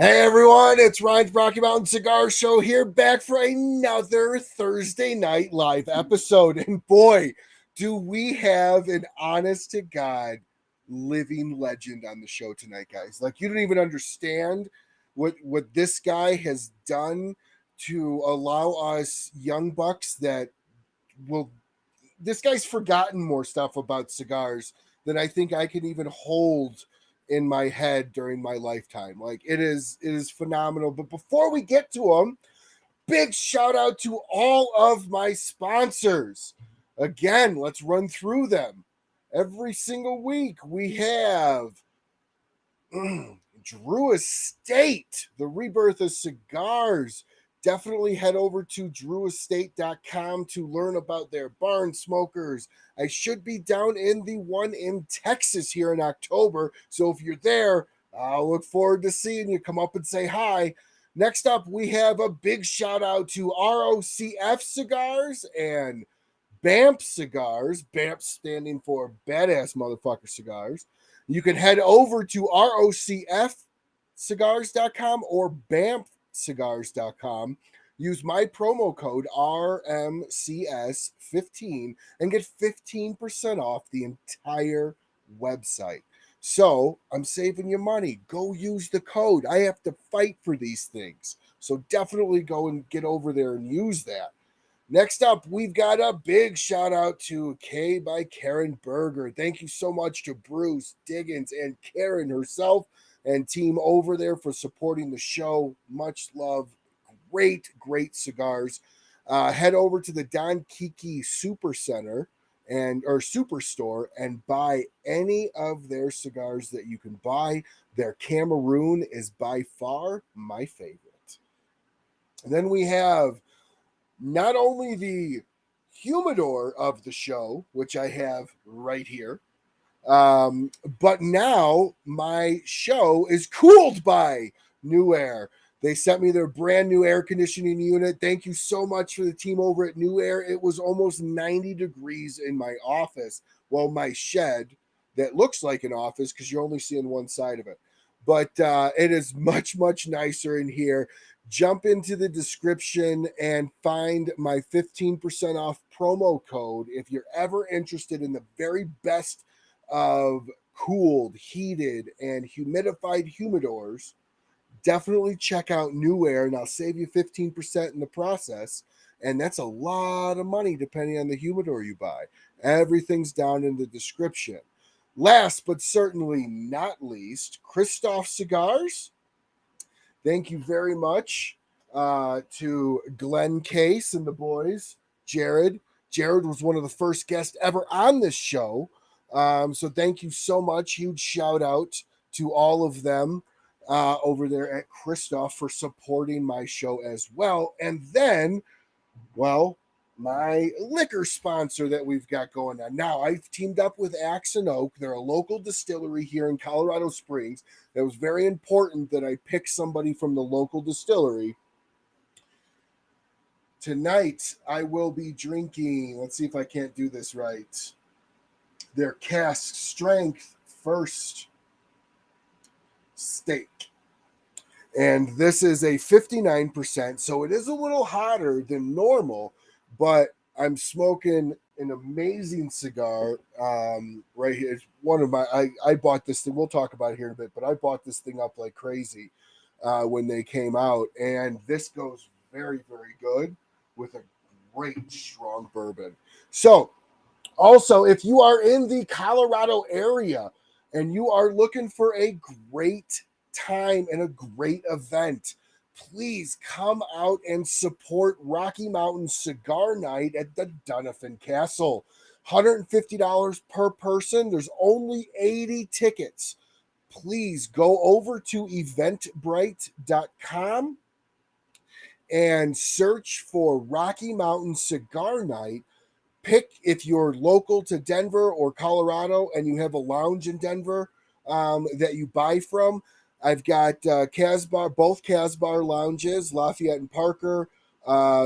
Hey everyone, it's Ryan's Rocky Mountain Cigar Show here, back for another Thursday night live episode. And boy, do we have an honest to God living legend on the show tonight, guys. Like, you don't even understand what this guy has done to allow us young bucks that will. This guy's forgotten more stuff about cigars than I think I can even hold in my head during my lifetime. Like, it is phenomenal. But before we get to him, big shout out to all of my sponsors. Again, let's run through them. Every single week we have Drew Estate, the rebirth of cigars. Definitely head over to drewestate.com to learn about their barn smokers. I should be down in the one in Texas here in October. So if you're there, I'll look forward to seeing you. Come up and say hi. Next up, we have a big shout out to ROCF Cigars and BAMF Cigars. BAMF standing for Badass Motherfucker Cigars. You can head over to ROCFcigars.com or BAMFcigars.com. Use my promo code RMCS15 and get 15% off the entire website. So I'm saving you money. Go use the code. I have to fight for these things. So definitely go and get over there and use that. Next up, we've got a big shout out to K by Karen Berger. Thank you so much to Bruce Diggins and Karen herself and team over there for supporting the show. Much love. Great cigars. Head over to the Don Kiki Super Center or Superstore and buy any of their cigars that you can buy. Their Cameroon is by far my favorite. And then we have not only the humidor of the show, which I have right here, but now my show is cooled by New Air. They sent me their brand new air conditioning unit. Thank you so much for the team over at New Air. It was almost 90 degrees in my office. Well, my shed that looks like an office because you're only seeing one side of it. But it is much nicer in here. Jump into the description and find my 15% off promo code if you're ever interested in the very best of cooled, heated, and humidified humidors. Definitely check out New Air, and I'll save you 15% in the process. And that's a lot of money depending on the humidor you buy. Everything's down in the description. Last but certainly not least, Christoph Cigars. Thank you very much to Glenn Case and the boys. Jared was one of the first guests ever on this show. So thank you so much. Huge shout out to all of them over there at Christoph for supporting my show as well. And then, well, my liquor sponsor that we've got going on. Now, I've teamed up with Axe and Oak. They're a local distillery here in Colorado Springs. It was very important that I pick somebody from the local distillery. Tonight, I will be drinking, let's see if I can't do this right, their cask strength first steak. And this is a 59%, so it is a little hotter than normal, but I'm smoking an amazing cigar right here. It's one of my, I bought this thing. We'll talk about it here in a bit, but I bought this thing up like crazy when they came out. And this goes very good with a great strong bourbon. So also, if you are in the Colorado area and you are looking for a great time and a great event, please come out and support Rocky Mountain Cigar Night at the Dunnifin Castle. $150 per person. There's only 80 tickets. Please go over to eventbrite.com and search for Rocky Mountain Cigar Night. Pick if you're local to Denver or Colorado and you have a lounge in Denver that you buy from. I've got Casbar, both Casbar lounges, Lafayette and Parker,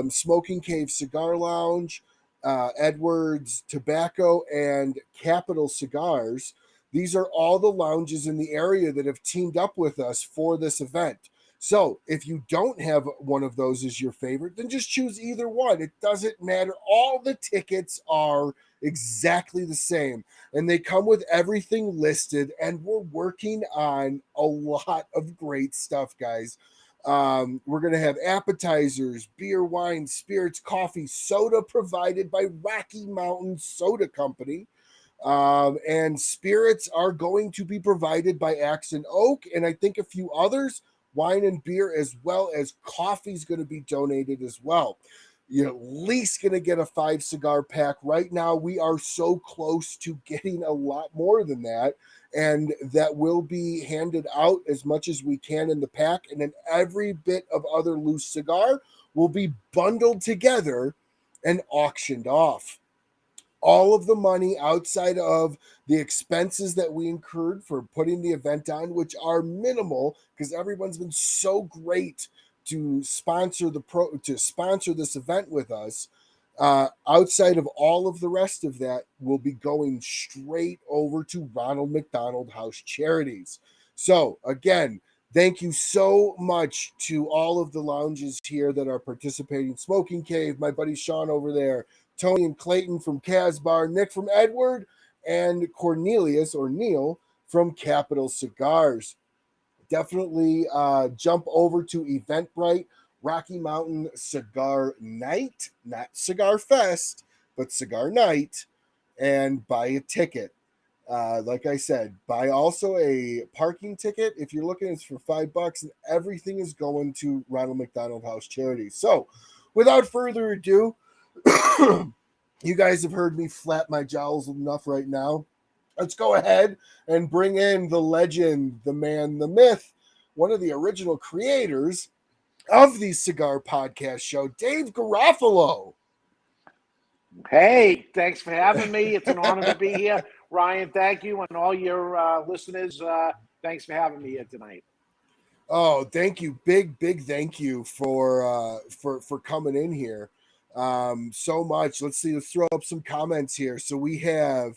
Smoking Cave Cigar Lounge, Edwards Tobacco, and Capital Cigars. These are all the lounges in the area that have teamed up with us for this event. So if you don't have one of those as your favorite, then just choose either one. It doesn't matter. All the tickets are exactly the same, and they come with everything listed, and we're working on a lot of great stuff, guys. We're going to have appetizers, beer, wine, spirits, coffee, soda provided by Rocky Mountain Soda Company. And spirits are going to be provided by Axe and Oak, and I think a few others. Wine and beer, as well as coffee, is going to be donated as well. You're at least going to get a 5 cigar pack. Right now, we are so close to getting a lot more than that, and that will be handed out as much as we can in the pack. And then every bit of other loose cigar will be bundled together and auctioned off. All of the money outside of the expenses that we incurred for putting the event on, which are minimal because everyone's been so great to sponsor this event with us. Outside of all of the rest of that, will be going straight over to Ronald McDonald House Charities. So again, thank you so much to all of the lounges here that are participating. Smoking Cave, my buddy Sean over there, Tony and Clayton from Casbar, Nick from Edward, and Cornelius or Neil from Capital Cigars. Definitely jump over to Eventbrite, Rocky Mountain Cigar Night, not Cigar Fest, but Cigar Night, and buy a ticket. Like I said, buy also a parking ticket. If you're looking, it's for $5, and everything is going to Ronald McDonald House Charities. So, without further ado, you guys have heard me flap my jowls enough right now. Let's go ahead and bring in the legend, the man, the myth, one of the original creators of the Cigar Podcast Show, Dave Garofalo. Hey, thanks for having me. It's an honor to be here. Ryan, thank you. And all your listeners, thanks for having me here tonight. Oh, thank you. Big thank you for coming in here. So much. Let's see. Let's throw up some comments here. So we have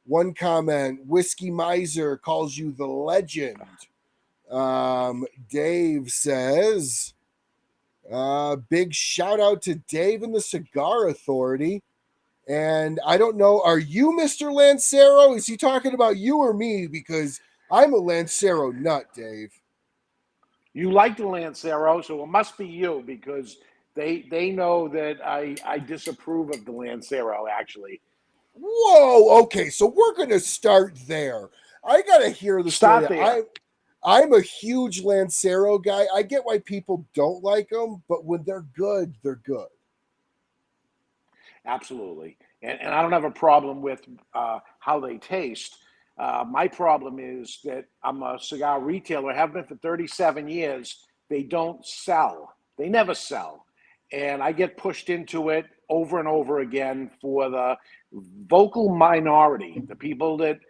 one comment. Whiskey Miser calls you the legend. Dave says, big shout out to Dave and the Cigar Authority. And I don't know, are you Mr. Lancero? Is he talking about you or me? Because I'm a Lancero nut, Dave. You like the Lancero, so it must be you because they know that I disapprove of the Lancero, actually. Whoa, okay, so we're going to start there. I got to hear the story. I'm a huge Lancero guy. I get why people don't like them, but when they're good, they're good. Absolutely. And I don't have a problem with how they taste. My problem is that I'm a cigar retailer, have been for 37 years. They don't sell. They never sell. And I get pushed into it over and over again for the vocal minority, the people that,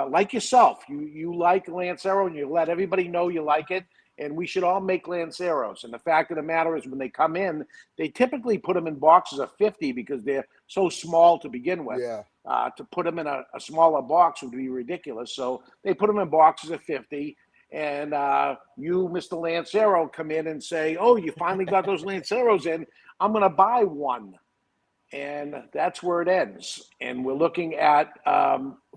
like yourself, you like Lancero and you let everybody know you like it. And we should all make Lanceros. And the fact of the matter is when they come in, they typically put them in boxes of 50 because they're so small to begin with. Yeah. To put them in a smaller box would be ridiculous. So they put them in boxes of 50. And you, Mr. Lancero, come in and say, oh, you finally got those Lanceros in. I'm going to buy one. And that's where it ends. And we're looking at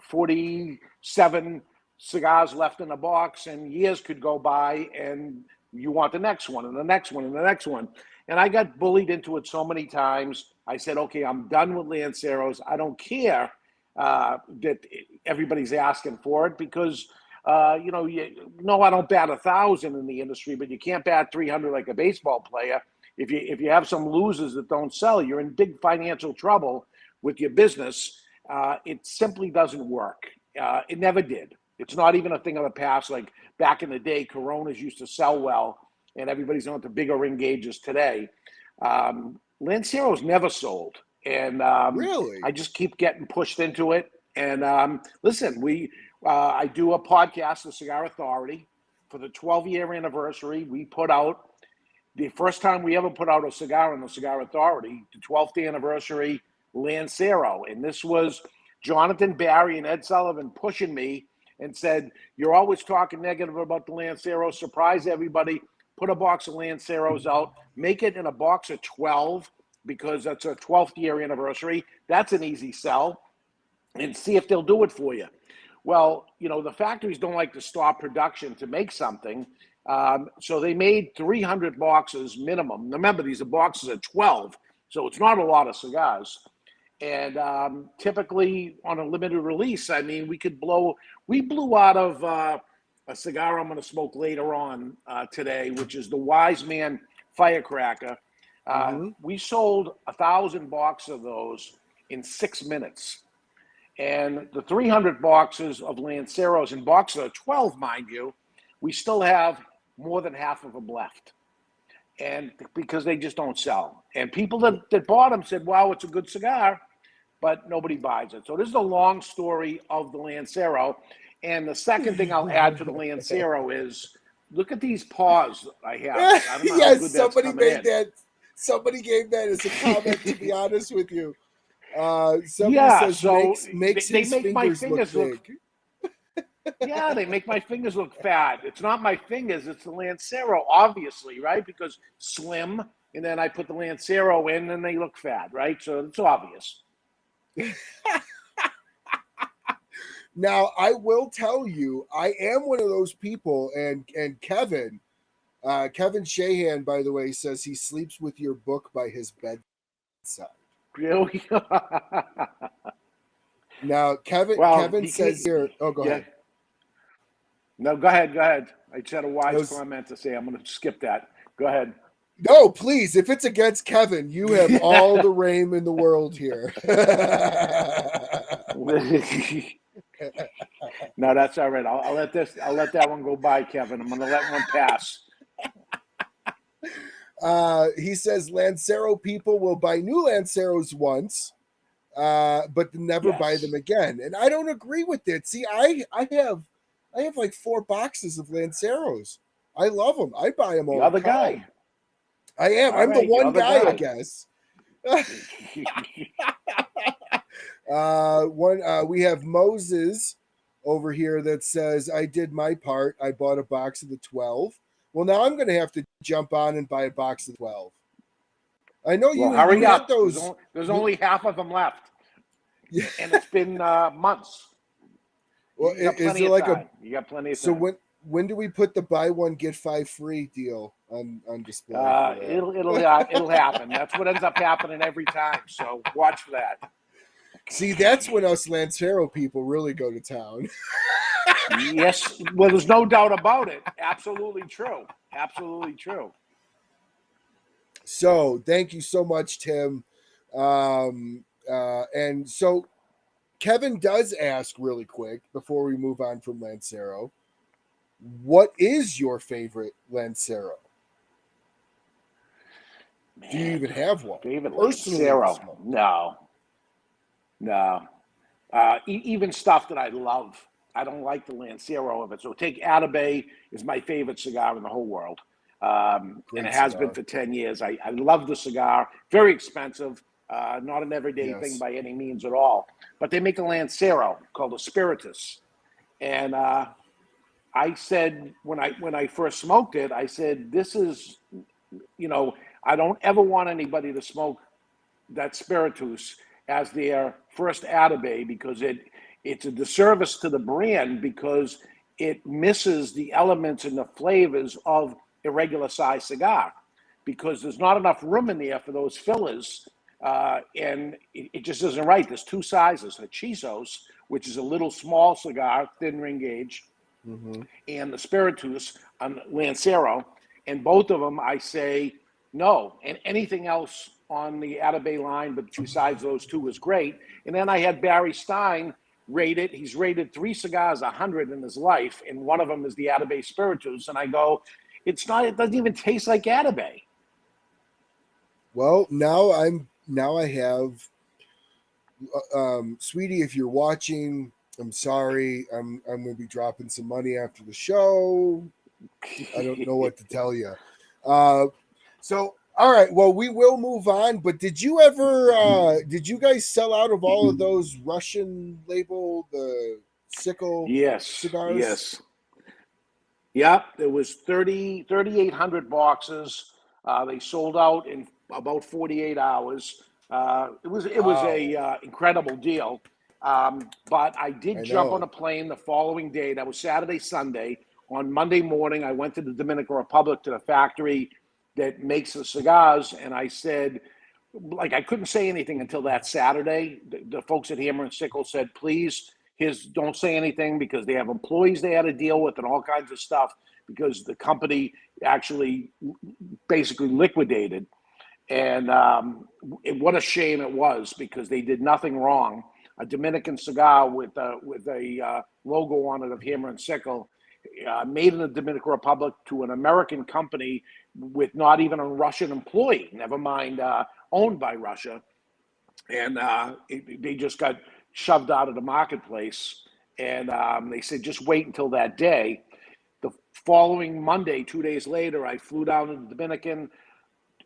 47 cigars left in the box, and years could go by, and you want the next one, and the next one, and the next one. And I got bullied into it so many times. I said, okay, I'm done with Lanceros. I don't care that everybody's asking for it because, I don't bat 1,000 in the industry, but you can't bat 300 like a baseball player. If you have some losers that don't sell, you're in big financial trouble with your business. It simply doesn't work. It never did. It's not even a thing of the past. Like back in the day, Coronas used to sell well, and everybody's on the bigger ring gauges today. Lancero's never sold, and Really, I just keep getting pushed into it. And listen, I do a podcast, the Cigar Authority, for the 12-year anniversary. We put out the first time we ever put out a cigar on the Cigar Authority, the 12th anniversary Lancero, and this was Jonathan Barry and Ed Sullivan pushing me and said, you're always talking negative about the Lancero, surprise everybody. put a box of Lanceros out, make it in a box of 12 because that's a 12th year anniversary. That's an easy sell, and see if they'll do it for you. Well, the factories don't like to stop production to make something. So they made 300 boxes minimum. Remember, these are boxes of 12, so it's not a lot of cigars. And typically on a limited release, I mean, we blew out of a cigar I'm going to smoke later on today, which is the Wise Man Firecracker. We sold 1,000 boxes of those in 6 minutes. And the 300 boxes of Lanceros, in boxes of 12, mind you, we still have more than half of them left. And because they just don't sell. And people that bought them said, wow, it's a good cigar, but nobody buys it. So this is a long story of the Lancero. And the second thing I'll add to the Lancero is, look at these paws I have. I don't know how good somebody that's made in. that. Somebody gave that as a comment, to be honest with you. Somebody says so makes they his make my fingers look big. Yeah, they make my fingers look fat. It's not my fingers, it's the Lancero, obviously, right? Because slim, and then I put the Lancero in and they look fat, right? So it's obvious. Now, I will tell you, I am one of those people, and Kevin Shahan, by the way, says he sleeps with your book by his bedside. Really? Now, Kevin says here, go ahead. No, go ahead. I just had a wise comment to say. I'm going to skip that. Go ahead. No, please. If it's against Kevin, you have all the reign in the world here. No, that's all right. I'll let that one go by, Kevin. I'm going to let one pass. He says Lancero people will buy new Lanceros once, but never buy them again. And I don't agree with it. See, I have like 4 boxes of Lanceros. I love them. I buy them all the time. Guy. I am. I'm the one guy, I guess. We have Moses over here that says, I did my part. I bought a box of the 12. Well, now I'm going to have to jump on and buy a box of 12. I know you hurry up. Those. There's only half of them left. Yeah. And it's been months. Well, is it like you got plenty of time. So when do we put the buy one get 5 free deal on display? It'll happen. That's what ends up happening every time. So watch for that. See, that's when us Lancero people really go to town. Yes, well, there's no doubt about it. Absolutely true. Absolutely true. So thank you so much, Tim. And so Kevin does ask really quick before we move on from Lancero, what is your favorite Lancero? Man, do you even have one? Favorite Lancero? No. Even stuff that I love, I don't like the Lancero of it. So take Atabey is my favorite cigar in the whole world. And it has been for 10 years. I love the cigar. Very expensive. Not an everyday thing by any means at all. But they make a Lancero called a Spiritus. And I said, when I first smoked it, I said, this is, I don't ever want anybody to smoke that Spiritus as their first Atabey, because it's a disservice to the brand, because it misses the elements and the flavors of a regular size cigar, because there's not enough room in there for those fillers, and it just isn't right. There's 2 sizes: the Chisos, which is a little small cigar, thin ring gauge, and the Spiritus on Lancero, and both of them I say no, and anything else on the Atabey line, but besides those 2 is great. And then I had Barry Stein rate it. He's rated 3 cigars 100 in his life, and one of them is the Atabey Spiritus. And I go, it doesn't even taste like Atabey. Well, now I have, sweetie, if you're watching, I'm sorry. I'm going to be dropping some money after the show. I don't know what to tell you. So, all right. Well, we will move on. But did you guys sell out of all of those Russian label, the sickle cigars? Yes. Yep, there was 3,800 boxes. They sold out in about 48 hours. It was Wow. a incredible deal. But I I did jump on know. a plane the following day. That was Saturday, Sunday. On Monday morning, I went to the Dominican Republic to the factory that makes the cigars, and I said, like, I couldn't say anything until that Saturday. The folks at Hammer and Sickle said, please, don't say anything because they have employees they had to deal with and all kinds of stuff because the company actually basically liquidated. And what a shame it was because they did nothing wrong. A Dominican cigar with a logo on it of Hammer and Sickle, made in the Dominican Republic to an American company with not even a Russian employee, never mind owned by Russia. And they just got shoved out of the marketplace. And they said, just wait until that day. The following Monday, 2 days later, I flew down to the Dominican,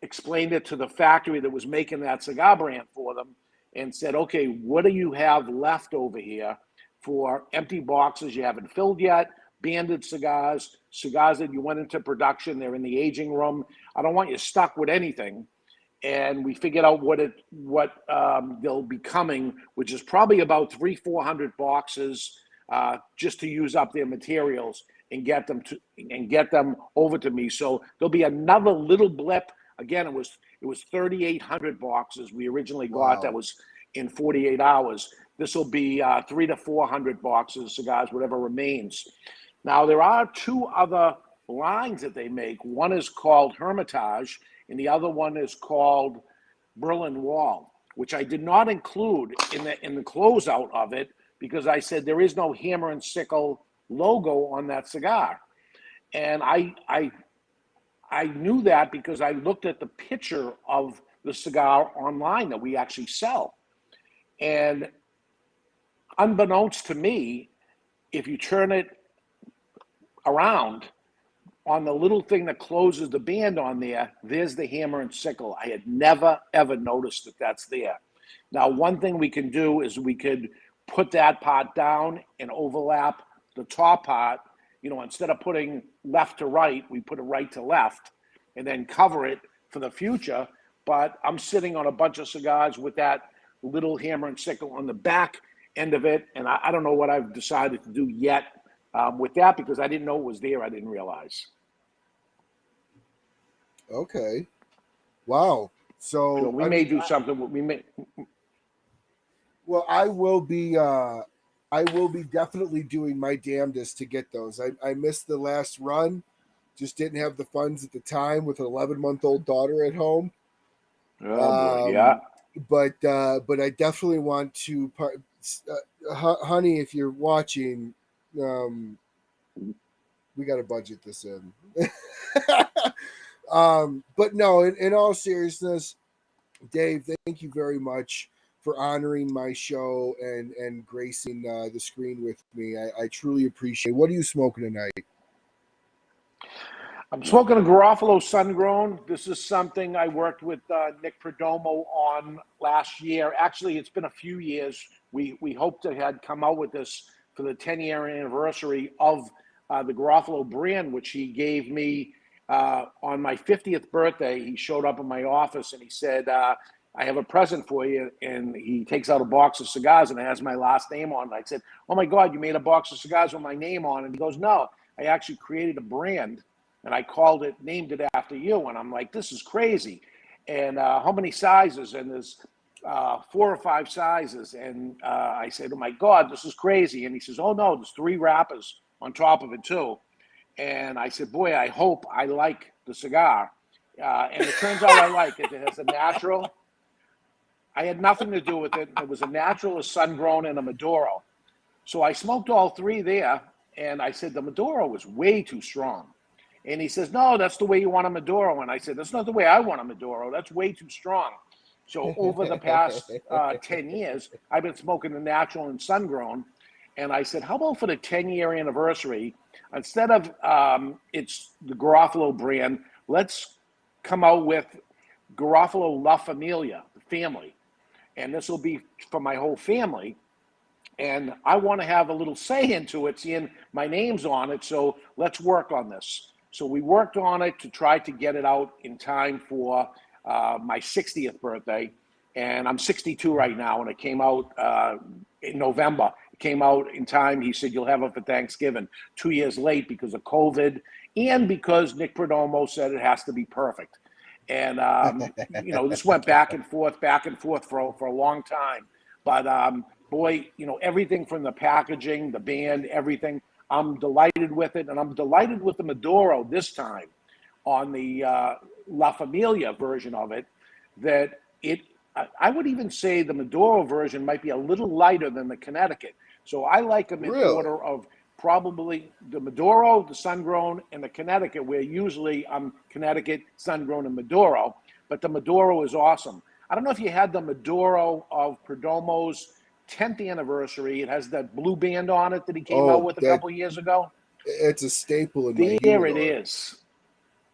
explained it to the factory that was making that cigar brand for them, and said, okay, what do you have left over here for empty boxes you haven't filled yet, banded cigars, cigars that you went into production, they're in the aging room. I don't want you stuck with anything. And we figured out what they'll be coming, which is probably about 400 boxes, just to use up their materials and get them over to me. So there'll be another little blip. Again, it was 3,800 boxes we originally got. That Wow. was in 48 hours. This will be 300 to 400 boxes, cigars, whatever remains. Now there are two other lines that they make. One is called Hermitage, and the other one is called Berlin Wall, which I did not include in the closeout of it because I said there is no Hammer and Sickle logo on that cigar, and I knew that because I looked at the picture of the cigar online that we actually sell, and unbeknownst to me, if you turn it around, on the little thing that closes the band on there, there's the Hammer and Sickle. I had never, ever noticed that that's there. Now, one thing we can do is we could put that part down and overlap the top part. Instead of putting left to right, we put it right to left and then cover it for the future. But I'm sitting on a bunch of cigars with that little Hammer and Sickle on the back end of it. And I don't know what I've decided to do yet with that because I didn't know it was there. I didn't realize. Okay. Wow. So So we I may mean, do something. We may. well, I will be definitely doing my damnedest to get those. I missed the last run, just didn't have the funds at the time with an 11-month-old daughter at home. Oh boy, yeah. Um, but I definitely want to. Honey, if you're watching, we got to budget this in. But no, in all seriousness, Dave, thank you very much for honoring my show and gracing the screen with me. I truly appreciate it. What are you smoking tonight? I'm smoking a Garofalo Sun Grown. This is something I worked with Nick Perdomo on last year. Actually, it's been a few years. We hoped to had come out with this for the 10-year anniversary of the Garofalo brand, which he gave me on my 50th birthday. He showed up in my office and he said, I have a present for you. And he takes out a box of cigars and it has my last name on it. I said, oh my God, you made a box of cigars with my name on it. And he goes, no, I actually created a brand and I named it after you. And I'm like, this is crazy. And how many sizes? And there's 4 or 5 sizes. And I said, oh my God, this is crazy. And he says, oh no, there's 3 wrappers on top of it too. And I said, boy, I hope I like the cigar. And it turns out I like it. It has a natural. I had nothing to do with it. It was a natural, a sun grown, and a Maduro. So I smoked all 3 there. And I said, the Maduro was way too strong. And he says, no, that's the way you want a Maduro. And I said, that's not the way I want a Maduro. That's way too strong. So over the past 10 years, I've been smoking the natural and sun grown. And I said, how about for the 10-year anniversary, instead of it's the Garofalo brand, let's come out with Garofalo La Familia, the family. And this will be for my whole family. and I want to have a little say into it, seeing my name's on it. So let's work on this. So we worked on it to try to get it out in time for my 60th birthday. And I'm 62 right now, and it came out in November. It came out in time. He said, you'll have it for Thanksgiving. 2 years late because of COVID and because Nick Perdomo said it has to be perfect. And, this went back and forth for a long time. But boy, everything from the packaging, the band, everything, I'm delighted with it. And I'm delighted with the Maduro this time on the La Familia version of it, that I would even say the Maduro version might be a little lighter than the Connecticut. So I like them in order of probably the Maduro, the sun-grown, and the Connecticut, where usually I'm Connecticut, sun-grown, and Maduro. But the Maduro is awesome. I don't know if you had the Maduro of Perdomo's 10th anniversary. It has that blue band on it that he came out with a couple years ago. It's a staple in my humidor. There it is.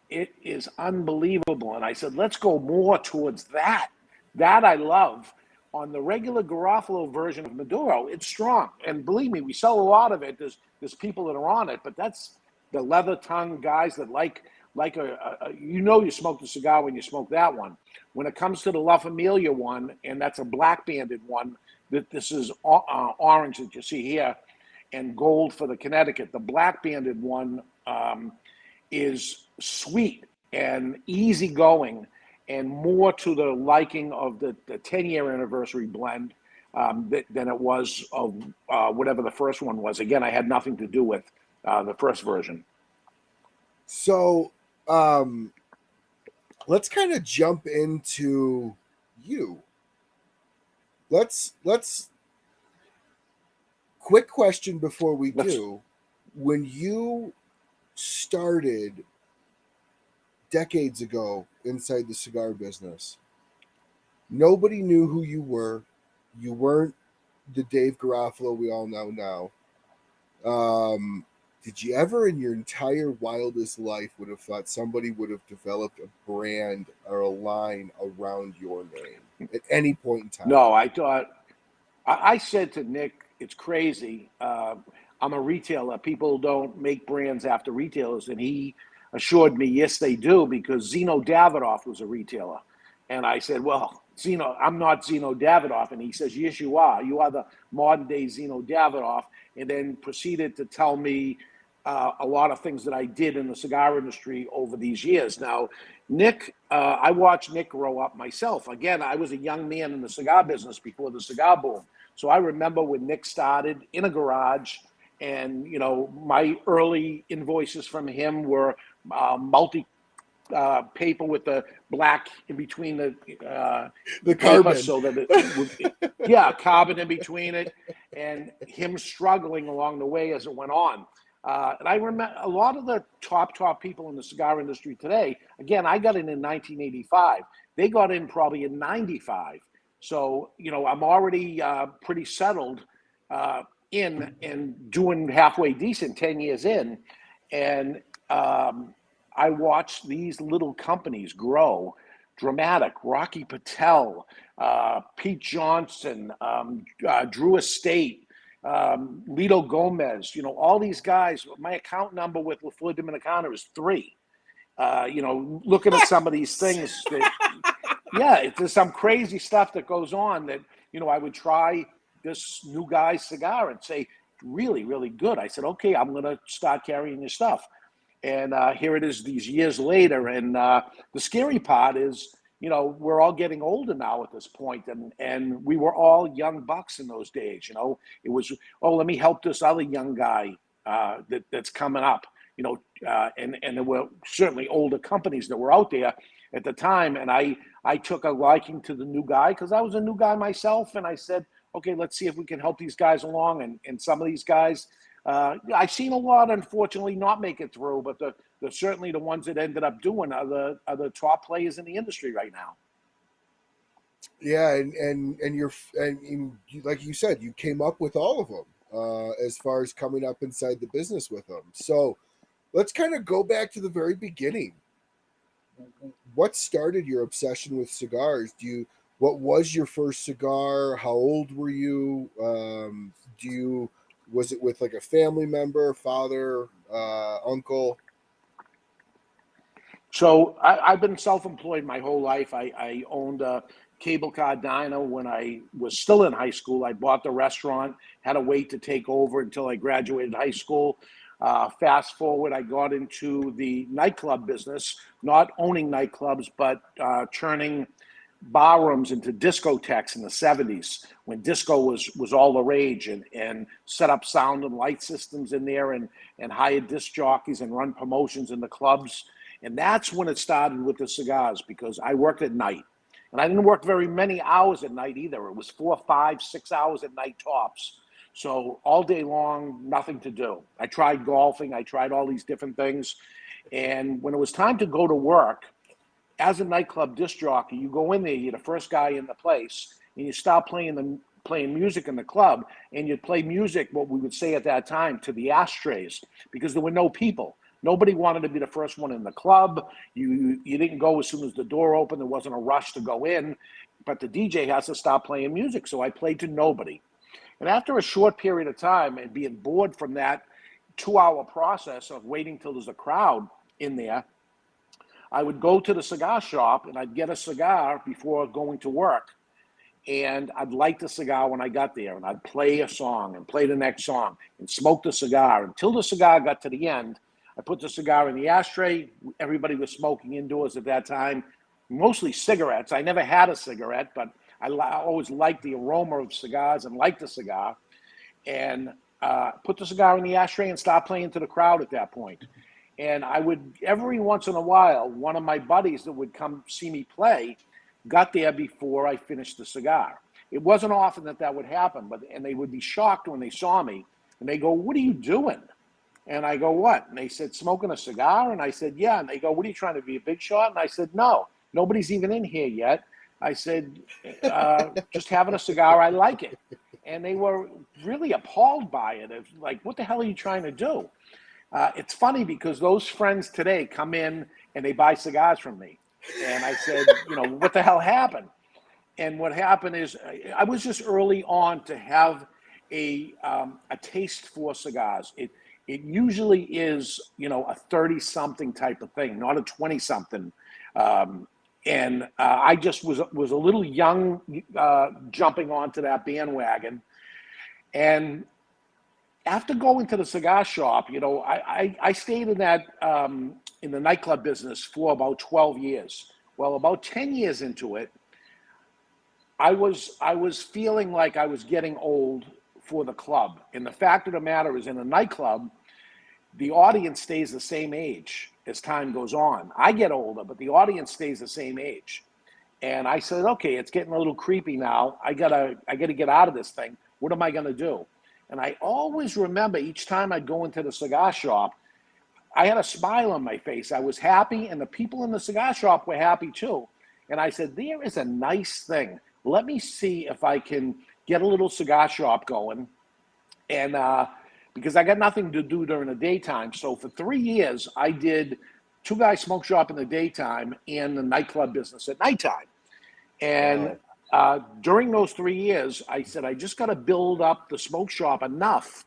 It is unbelievable. And I said, let's go more towards that. That I love. On the regular Garofalo version of Maduro, it's strong. And believe me, we sell a lot of it. There's people that are on it, but that's the leather tongue guys that like you smoke the cigar when you smoke that one. When it comes to the La Familia one, and that's a black banded one, that this is orange that you see here, and gold for the Connecticut. The black banded one is sweet and easygoing, and more to the liking of the 10-year anniversary blend than it was of whatever the first one was. Again, I had nothing to do with the first version. So let's kind of jump into you. Let's quick question before we do. When you started decades ago inside the cigar business, nobody knew who you were. You weren't the Dave Garofalo we all know now. Did you ever in your entire wildest life would have thought somebody would have developed a brand or a line around your name at any point in time? No, I thought, I said to Nick, it's crazy. I'm a retailer. People don't make brands after retailers. And he assured me, yes, they do, because Zeno Davidoff was a retailer. And I said, well, Zeno, I'm not Zeno Davidoff. And he says, yes, you are. You are the modern day Zeno Davidoff. And then proceeded to tell me a lot of things that I did in the cigar industry over these years. Now, Nick, I watched Nick grow up myself. Again, I was a young man in the cigar business before the cigar boom. So I remember when Nick started in a garage, and, my early invoices from him were multi paper with the black in between the carbon, so that carbon in between it, and him struggling along the way as it went on. And I remember a lot of the top people in the cigar industry today. Again, I got in 1985. They got in probably in 95. So, I'm already pretty settled in and doing halfway decent 10 years in. And I watched these little companies grow dramatic. Rocky Patel, Pete Johnson, Drew Estate, Lito Gomez, all these guys. My account number with La Flor Dominicana is 3. Looking at some of these things that, there's some crazy stuff that goes on that, I would try this new guy's cigar and say, really, really good. I said, okay, I'm going to start carrying your stuff. And here it is these years later. And the scary part is, we're all getting older now at this point, and we were all young bucks in those days. It was, let me help this other young guy that's coming up. And there were certainly older companies that were out there at the time, and I took a liking to the new guy because I was a new guy myself, and I said, okay, let's see if we can help these guys along. And some of these guys, I've seen a lot, unfortunately, not make it through, but the certainly the ones that ended up doing are the top players in the industry right now. Yeah, and like you said, you came up with all of them as far as coming up inside the business with them. So let's kind of go back to the very beginning. What started your obsession with cigars? Do What was your first cigar? How old were you? Was it with like a family member, father, uncle? So I've been self-employed my whole life. I owned a cable car diner when I was still in high school. I bought the restaurant, had to wait to take over until I graduated high school. Fast forward, I got into the nightclub business, not owning nightclubs, but turning bar rooms into discotheques in the 70s when disco was all the rage, and set up sound and light systems in there, and hired disc jockeys and run promotions in the clubs. And that's when it started with the cigars, because I worked at night. And I didn't work very many hours at night either. It was 4, 5, 6 hours at night tops. So all day long, nothing to do. I tried golfing, I tried all these different things. And when it was time to go to work, as a nightclub disc jockey, you go in there, you're the first guy in the place, and you start playing music in the club, and you'd play music, what we would say at that time, to the ashtrays, because there were no people. Nobody wanted to be the first one in the club. You didn't go as soon as the door opened. There wasn't a rush to go in, but the DJ has to stop playing music. So I played to nobody. And after a short period of time and being bored from that 2-hour process of waiting till there's a crowd in there, I would go to the cigar shop and I'd get a cigar before going to work. And I'd light the cigar when I got there, and I'd play a song and play the next song and smoke the cigar until the cigar got to the end. I put the cigar in the ashtray. Everybody was smoking indoors at that time, mostly cigarettes. I never had a cigarette, but I always liked the aroma of cigars and liked the cigar. And put the cigar in the ashtray and start playing to the crowd at that point. And I would, every once in a while, one of my buddies that would come see me play got there before I finished the cigar. It wasn't often that that would happen, and they would be shocked when they saw me, and they go, "What are you doing?" And I go, "What?" And they said, "Smoking a cigar?" And I said, "Yeah." And they go, "What are you trying to be, a big shot?" And I said, "No, nobody's even in here yet." I said, "Just having a cigar. I like it." And they were really appalled by it. It's like, "What the hell are you trying to do?" It's funny because those friends today come in and they buy cigars from me. And I said, "What the hell happened?" And what happened is I was just early on to have a taste for cigars. It usually is, a 30-something type of thing, not a 20-something. And I just was a little young, jumping onto that bandwagon. And after going to the cigar shop, I stayed in that in the nightclub business for about 12 years. Well, about 10 years into it, I was feeling like I was getting old for the club. And the fact of the matter is, in a nightclub, the audience stays the same age as time goes on. I get older, but the audience stays the same age. And I said, "Okay, it's getting a little creepy now. I gotta get out of this thing. What am I gonna do?" And I always remember each time I'd go into the cigar shop, I had a smile on my face. I was happy, and the people in the cigar shop were happy too. And I said, "There is a nice thing. Let me see if I can get a little cigar shop going." And because I got nothing to do during the daytime. So for 3 years, I did two-guy smoke shop in the daytime and the nightclub business at nighttime. And Wow. during those 3 years, I said, I just got to build up the smoke shop enough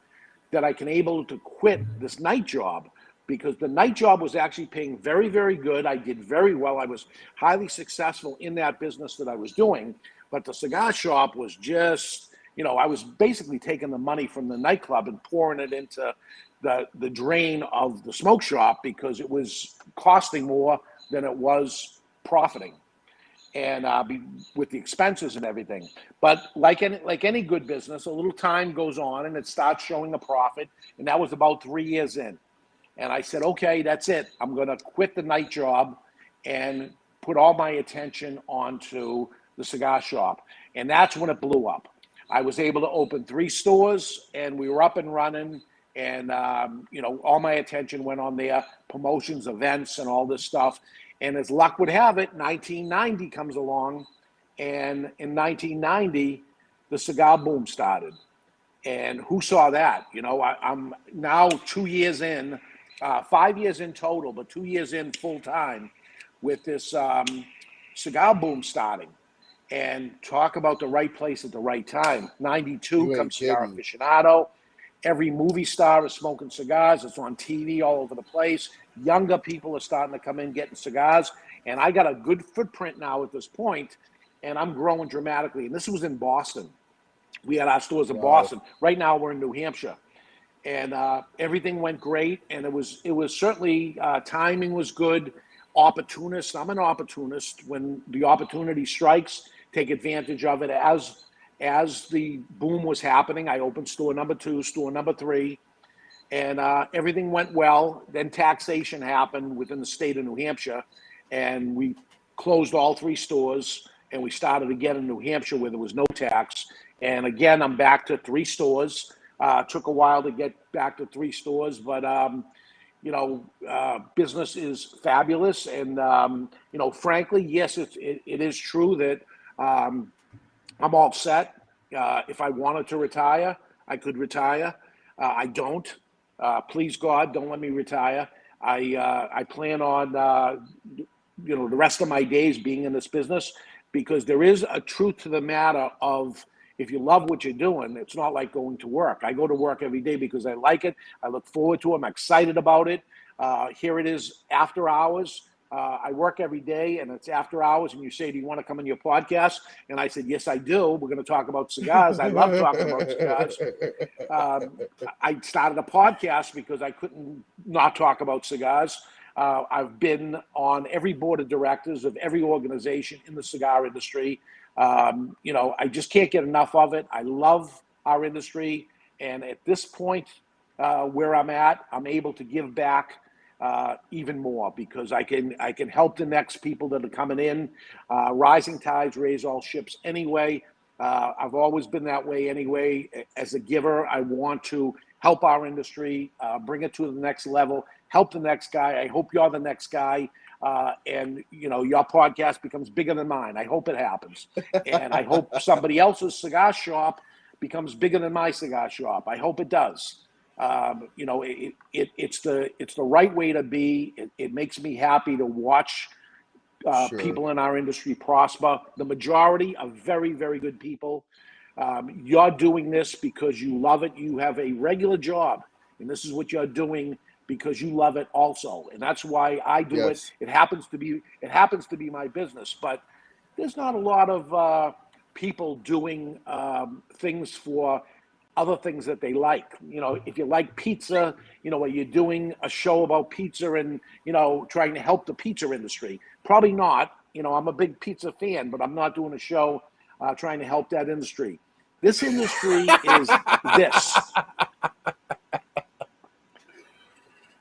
that I can able to quit this night job, because the night job was actually paying very, very good. I did very well. I was highly successful in that business that I was doing. But the cigar shop was just, I was basically taking the money from the nightclub and pouring it into the drain of the smoke shop, because it was costing more than it was profiting, and with the expenses and everything. But like any good business, a little time goes on and it starts showing a profit. And that was about 3 years in. And I said, "Okay, that's it. I'm going to quit the night job and put all my attention onto the cigar shop." And that's when it blew up. I was able to open 3 stores, and we were up and running. And all my attention went on there, promotions, events, and all this stuff. And as luck would have it, 1990 comes along, and in 1990, the cigar boom started. And who saw that? I'm now 2 years in, 5 years in total, but 2 years in full time with this cigar boom starting. and talk about the right place at the right time. 92 You ain't comes Cigar kidding. Aficionado. Every movie star is smoking cigars. It's on TV all over the place. Younger people are starting to come in getting cigars. And I got a good footprint now at this point, and I'm growing dramatically. And this was in Boston. We had our stores in Wow. Boston. Right now we're in New Hampshire. And everything went great. And it was certainly, timing was good. Opportunist. I'm an opportunist. When the opportunity strikes, take advantage of it. As the boom was happening, I opened store number 2, store number 3, and everything went well. Then taxation happened within the state of New Hampshire, and we closed all 3 stores, and we started again in New Hampshire where there was no tax. And again, I'm back to 3 stores. Took a while to get back to 3 stores, but business is fabulous. And frankly, yes, it is true that I'm all set. If I wanted to retire, I could retire. I don't. Please God, don't let me retire. I plan on the rest of my days being in this business, because there is a truth to the matter of, if you love what you're doing, it's not like going to work. I go to work every day because I like it. I look forward to it. I'm excited about it. Here it is after hours. I work every day and it's after hours, and you say, do you want to come on your podcast? And I said, yes, I do. We're going to talk about cigars. I love talking about cigars. I started a podcast because I couldn't not talk about cigars. I've been on every board of directors of every organization in the cigar industry. I just can't get enough of it. I love our industry. And at this point, where I'm at, I'm able to give back even more, because I can help the next people that are coming in. Rising tides raise all ships anyway. I've always been that way anyway. As a giver, I want to help our industry, bring it to the next level, help the next guy. I hope you're the next guy. And your podcast becomes bigger than mine. I hope it happens. And I hope somebody else's cigar shop becomes bigger than my cigar shop. I hope it does. It's the right way to be. It makes me happy to watch Sure. people in our industry prosper. The majority are very, very good people. You're doing this because you love it. You have a regular job, and this is what you're doing because you love it also. And that's why I do it. It happens to be my business, but there's not a lot of people doing things for other things that they like. If you like pizza, are you doing a show about pizza and, trying to help the pizza industry? Probably not. I'm a big pizza fan, but I'm not doing a show trying to help that industry. This industry is this.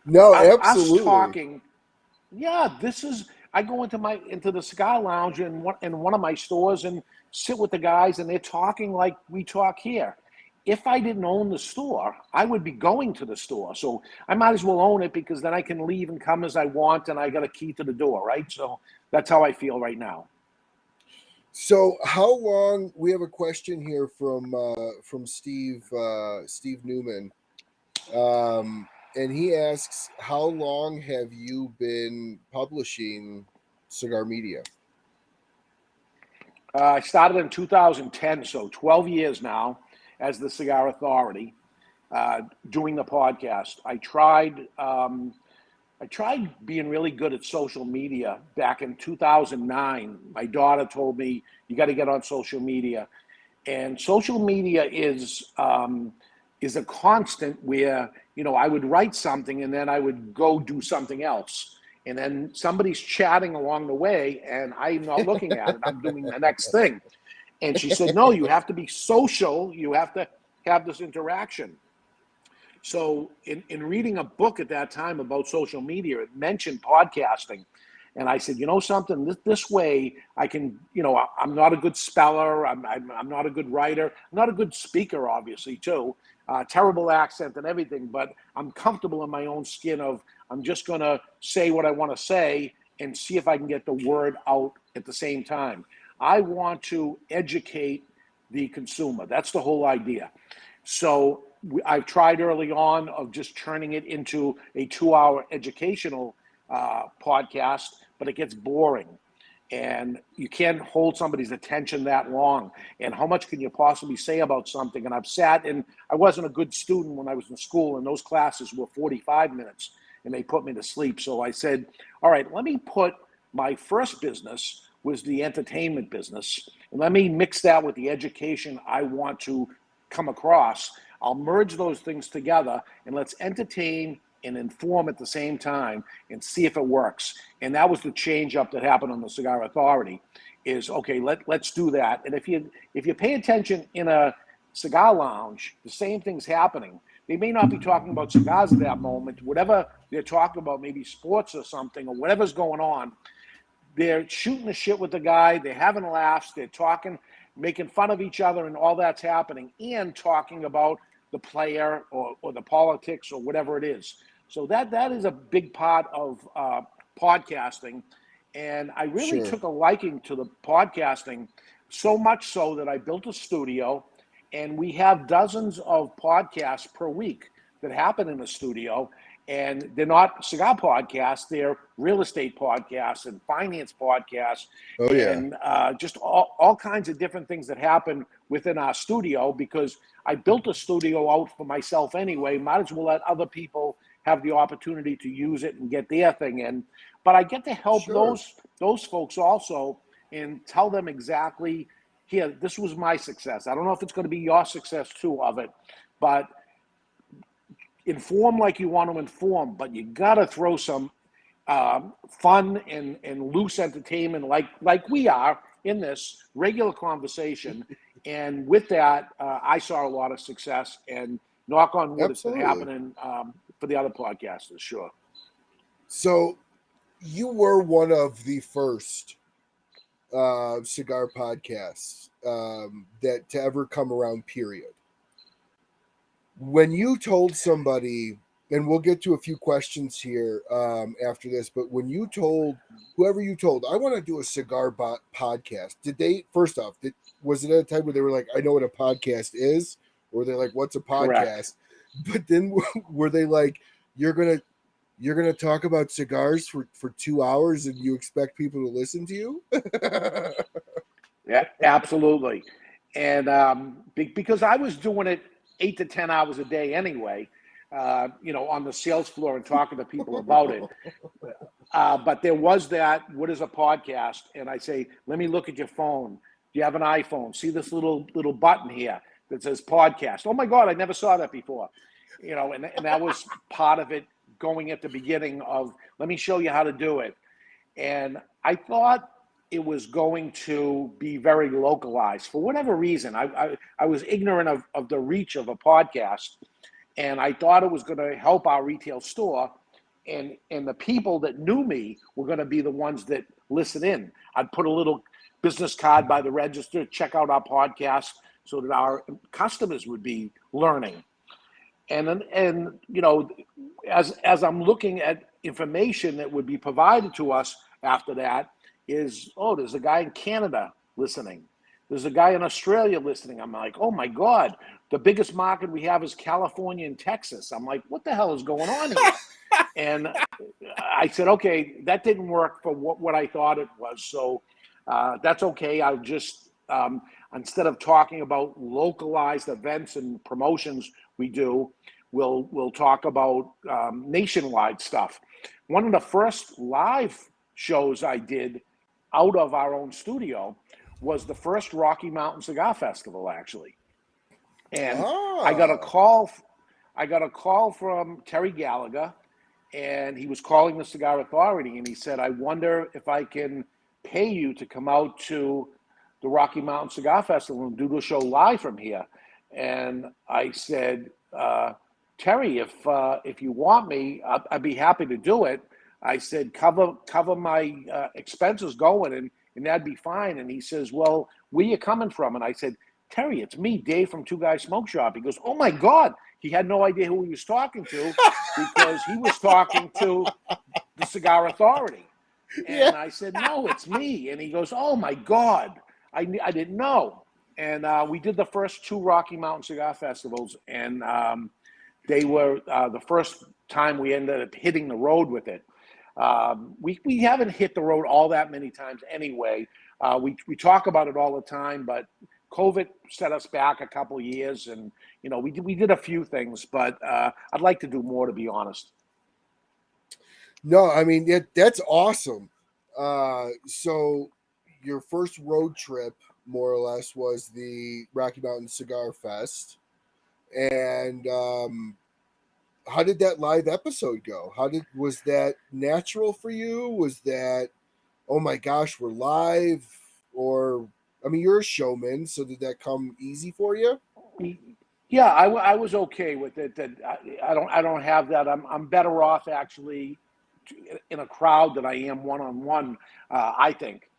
No, absolutely. Us talking. Yeah, this is. I go into the cigar lounge in one of my stores and sit with the guys, and they're talking like we talk here. If I didn't own the store, I would be going to the store. So I might as well own it, because then I can leave and come as I want, and I got a key to the door, right? So that's how I feel right now. So how long? We have a question here from Steve Newman, and he asks, how long have you been publishing Cigar Media? I started in 2010, so 12 years now as the Cigar Authority, doing the podcast. I tried being really good at social media back in 2009. My daughter told me, you got to get on social media. And social media is a constant where, I would write something and then I would go do something else. And then somebody's chatting along the way and I'm not looking at it. I'm doing the next thing. And she said, no, you have to be social. You have to have this interaction. So in reading a book at that time about social media, it mentioned podcasting. And I said, something, this way I can, I'm not a good speller. I'm not a good writer. I'm not a good speaker, obviously, too. Terrible accent and everything. But I'm comfortable in my own skin of, I'm just going to say what I want to say and see if I can get the word out at the same time. I want to educate the consumer. That's the whole idea. So I've tried early on of just turning it into a 2-hour educational podcast, but it gets boring. and you can't hold somebody's attention that long. And how much can you possibly say about something? And I've sat and I wasn't a good student when I was in school, and those classes were 45 minutes and they put me to sleep. So I said, all right, let me put my first business was the entertainment business, and let me mix that with the education I want to come across. I'll merge those things together, and let's entertain and inform at the same time and see if it works. And that was the change up that happened on the Cigar Authority is, okay, let's do that. And if you pay attention in a cigar lounge, the same thing's happening. They may not be talking about cigars at that moment. Whatever they're talking about, maybe sports or something or whatever's going on, they're shooting the shit with the guy. They're having laughs. They're talking, making fun of each other, and all that's happening, and talking about the player or the politics or whatever it is. So that is a big part of podcasting. And I really took a liking to the podcasting, so much so that I built a studio, and we have dozens of podcasts per week that happen in the studio. And they're not cigar podcasts, they're real estate podcasts and finance podcasts, and just all kinds of different things that happen within our studio, because I built a studio out for myself anyway. Might as well let other people have the opportunity to use it and get their thing in. But I get to help those folks also and tell them exactly, here, this was my success. I don't know if it's going to be your success too of it, but inform like you want to inform, but you got to throw some fun and loose entertainment like we are in this regular conversation. And with that, I saw a lot of success, and knock on wood, it's been happening for the other podcasters, sure. So you were one of the first cigar podcasts that to ever come around, period. When you told somebody, and we'll get to a few questions here after this, but when you told whoever you told, I want to do a cigar podcast, did they, first off, was it at a time where they were like, I know what a podcast is? Or they're like, what's a podcast? Correct. But then were they like, you're gonna talk about cigars for 2 hours and you expect people to listen to you? Yeah, absolutely. And because I was doing it 8 to 10 hours a day anyway, on the sales floor and talking to people about it. But there was that, what is a podcast? And I say, let me look at your phone. Do you have an iPhone? See this little button here that says podcast. Oh my God, I never saw that before. And that was part of it going at the beginning of, let me show you how to do it. And I thought it was going to be very localized for whatever reason. I was ignorant of the reach of a podcast, and I thought it was going to help our retail store, and the people that knew me were going to be the ones that listen in. I'd put a little business card by the register, check out our podcast, so that our customers would be learning. And as I'm looking at information that would be provided to us after that, is, there's a guy in Canada listening. There's a guy in Australia listening. I'm like, oh my God, the biggest market we have is California and Texas. I'm like, what the hell is going on here? And I said, okay, that didn't work for what I thought it was. So that's okay. I'll just, instead of talking about localized events and promotions we do, we'll talk about nationwide stuff. One of the first live shows I did out of our own studio was the first Rocky Mountain Cigar Festival, actually. And I got a call from Terry Gallagher, and he was calling the Cigar Authority, and he said, I wonder if I can pay you to come out to the Rocky Mountain Cigar Festival and do the show live from here. And I said, Terry, if you want me, I'd be happy to do it. I said, cover my expenses going, and that'd be fine. And he says, well, where you coming from? And I said, Terry, it's me, Dave from Two Guys Smoke Shop. He goes, oh my God. He had no idea who he was talking to because he was talking to the Cigar Authority. And I said, no, it's me. And he goes, oh my God, I didn't know. And we did the first 2 Rocky Mountain Cigar Festivals, and they were the first time we ended up hitting the road with it. We haven't hit the road all that many times anyway. We talk about it all the time, but COVID set us back a couple years, and we did a few things, but I'd like to do more, to be honest. No, I mean that's awesome. So your first road trip, more or less, was the Rocky Mountain Cigar Fest, and how did that live episode go? Was that natural for you? Was that, oh my gosh, we're live? Or, I mean, you're a showman, so did that come easy for you? Yeah, I was okay with it. That I don't have that. I'm better off actually in a crowd than I am one on one. I think.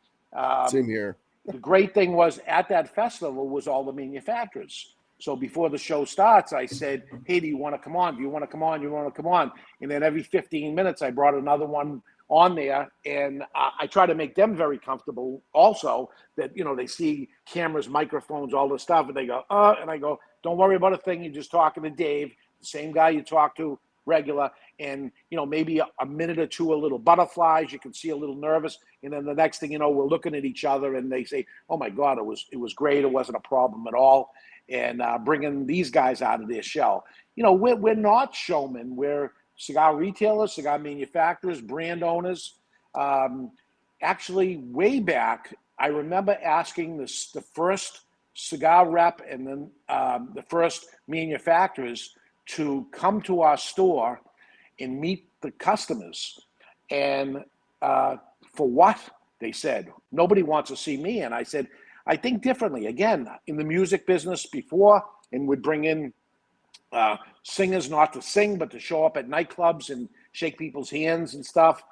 Same Um, here. the great thing was at that festival was all the manufacturers. So before the show starts, I said, "Hey, do you want to come on? Do you want to come on? Do you want to come on?" And then every 15 minutes, I brought another one on there, and I try to make them very comfortable. Also, that they see cameras, microphones, all this stuff, and they go, and I go, "Don't worry about a thing. You're just talking to Dave, the same guy you talk to regular." And maybe a minute or two, a little butterflies. You can see a little nervous, and then the next thing you know, we're looking at each other, and they say, "Oh my God, it was great. It wasn't a problem at all." And bringing these guys out of their shell. We're not showmen. We're cigar retailers, cigar manufacturers, brand owners. Actually, way back, I remember asking the first cigar rep and then the first manufacturers to come to our store and meet the customers. And for what? They said, "Nobody wants to see me." And I said, I think differently. Again, in the music business before, and would bring in singers not to sing, but to show up at nightclubs and shake people's hands and stuff.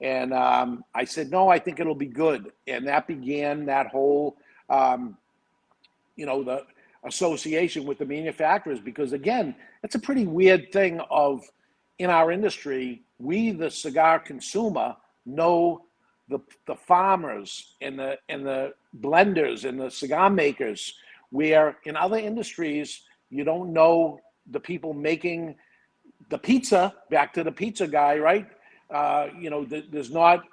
And I said, no, I think it'll be good. And that began that whole, the association with the manufacturers, because again, it's a pretty weird thing in our industry, we, the cigar consumer, know the farmers and the blenders and the cigar makers, where in other industries you don't know the people making the pizza. Back to the pizza guy, right? There's not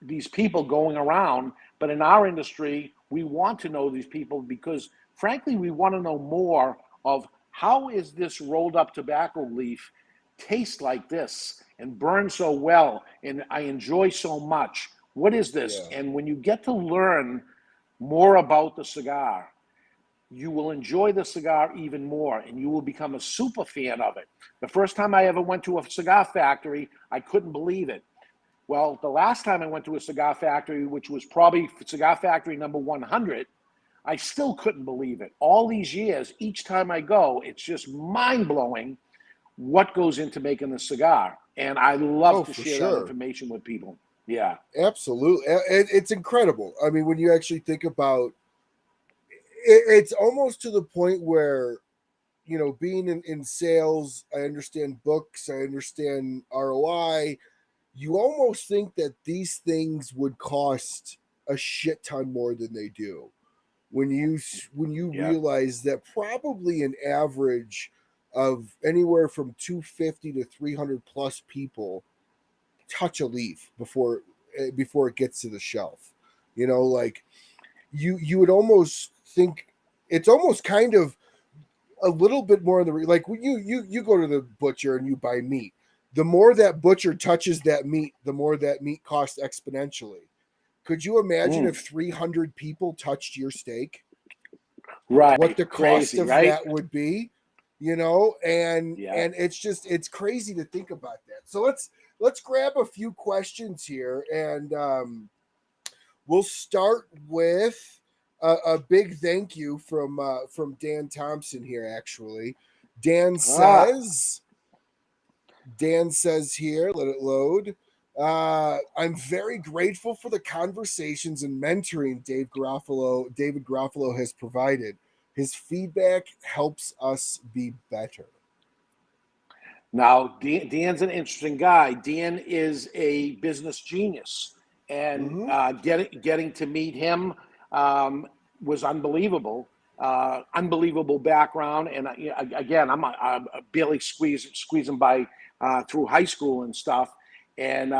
these people going around, but in our industry we want to know these people because frankly we want to know more of how is this rolled up tobacco leaf taste like this and burn so well and I enjoy so much. What is this? Yeah. And when you get to learn more about the cigar, you will enjoy the cigar even more and you will become a super fan of it. The first time I ever went to a cigar factory, I couldn't believe it. Well, the last time I went to a cigar factory, which was probably cigar factory number 100, I still couldn't believe it. All these years, each time I go, it's just mind-blowing what goes into making the cigar. And I love to share that information with people. Yeah. Absolutely. It's incredible. I mean, when you actually think about it, it's almost to the point where, being in sales, I understand books, I understand ROI. You almost think that these things would cost a shit ton more than they do. When you realize that probably an average of anywhere from 250 to 300 plus people touch a leaf before it gets to the shelf. Like you would almost think it's almost kind of a little bit more in the like when you go to the butcher and you buy meat. The more that butcher touches that meat, the more that meat costs exponentially. Could you imagine if 300 people touched your steak? Right. What the cost Crazy, of right? that would be, and it's crazy to think about that. So let's grab a few questions here, and we'll start with a big thank you from Dan Thompson here. Actually, Dan says here, let it load. I'm very grateful for the conversations and mentoring David Garofalo has provided. His feedback helps us be better. Now, Dan's an interesting guy. Dan is a business genius, and getting to meet him was unbelievable. Unbelievable background, and again, I'm barely squeezing by through high school and stuff. And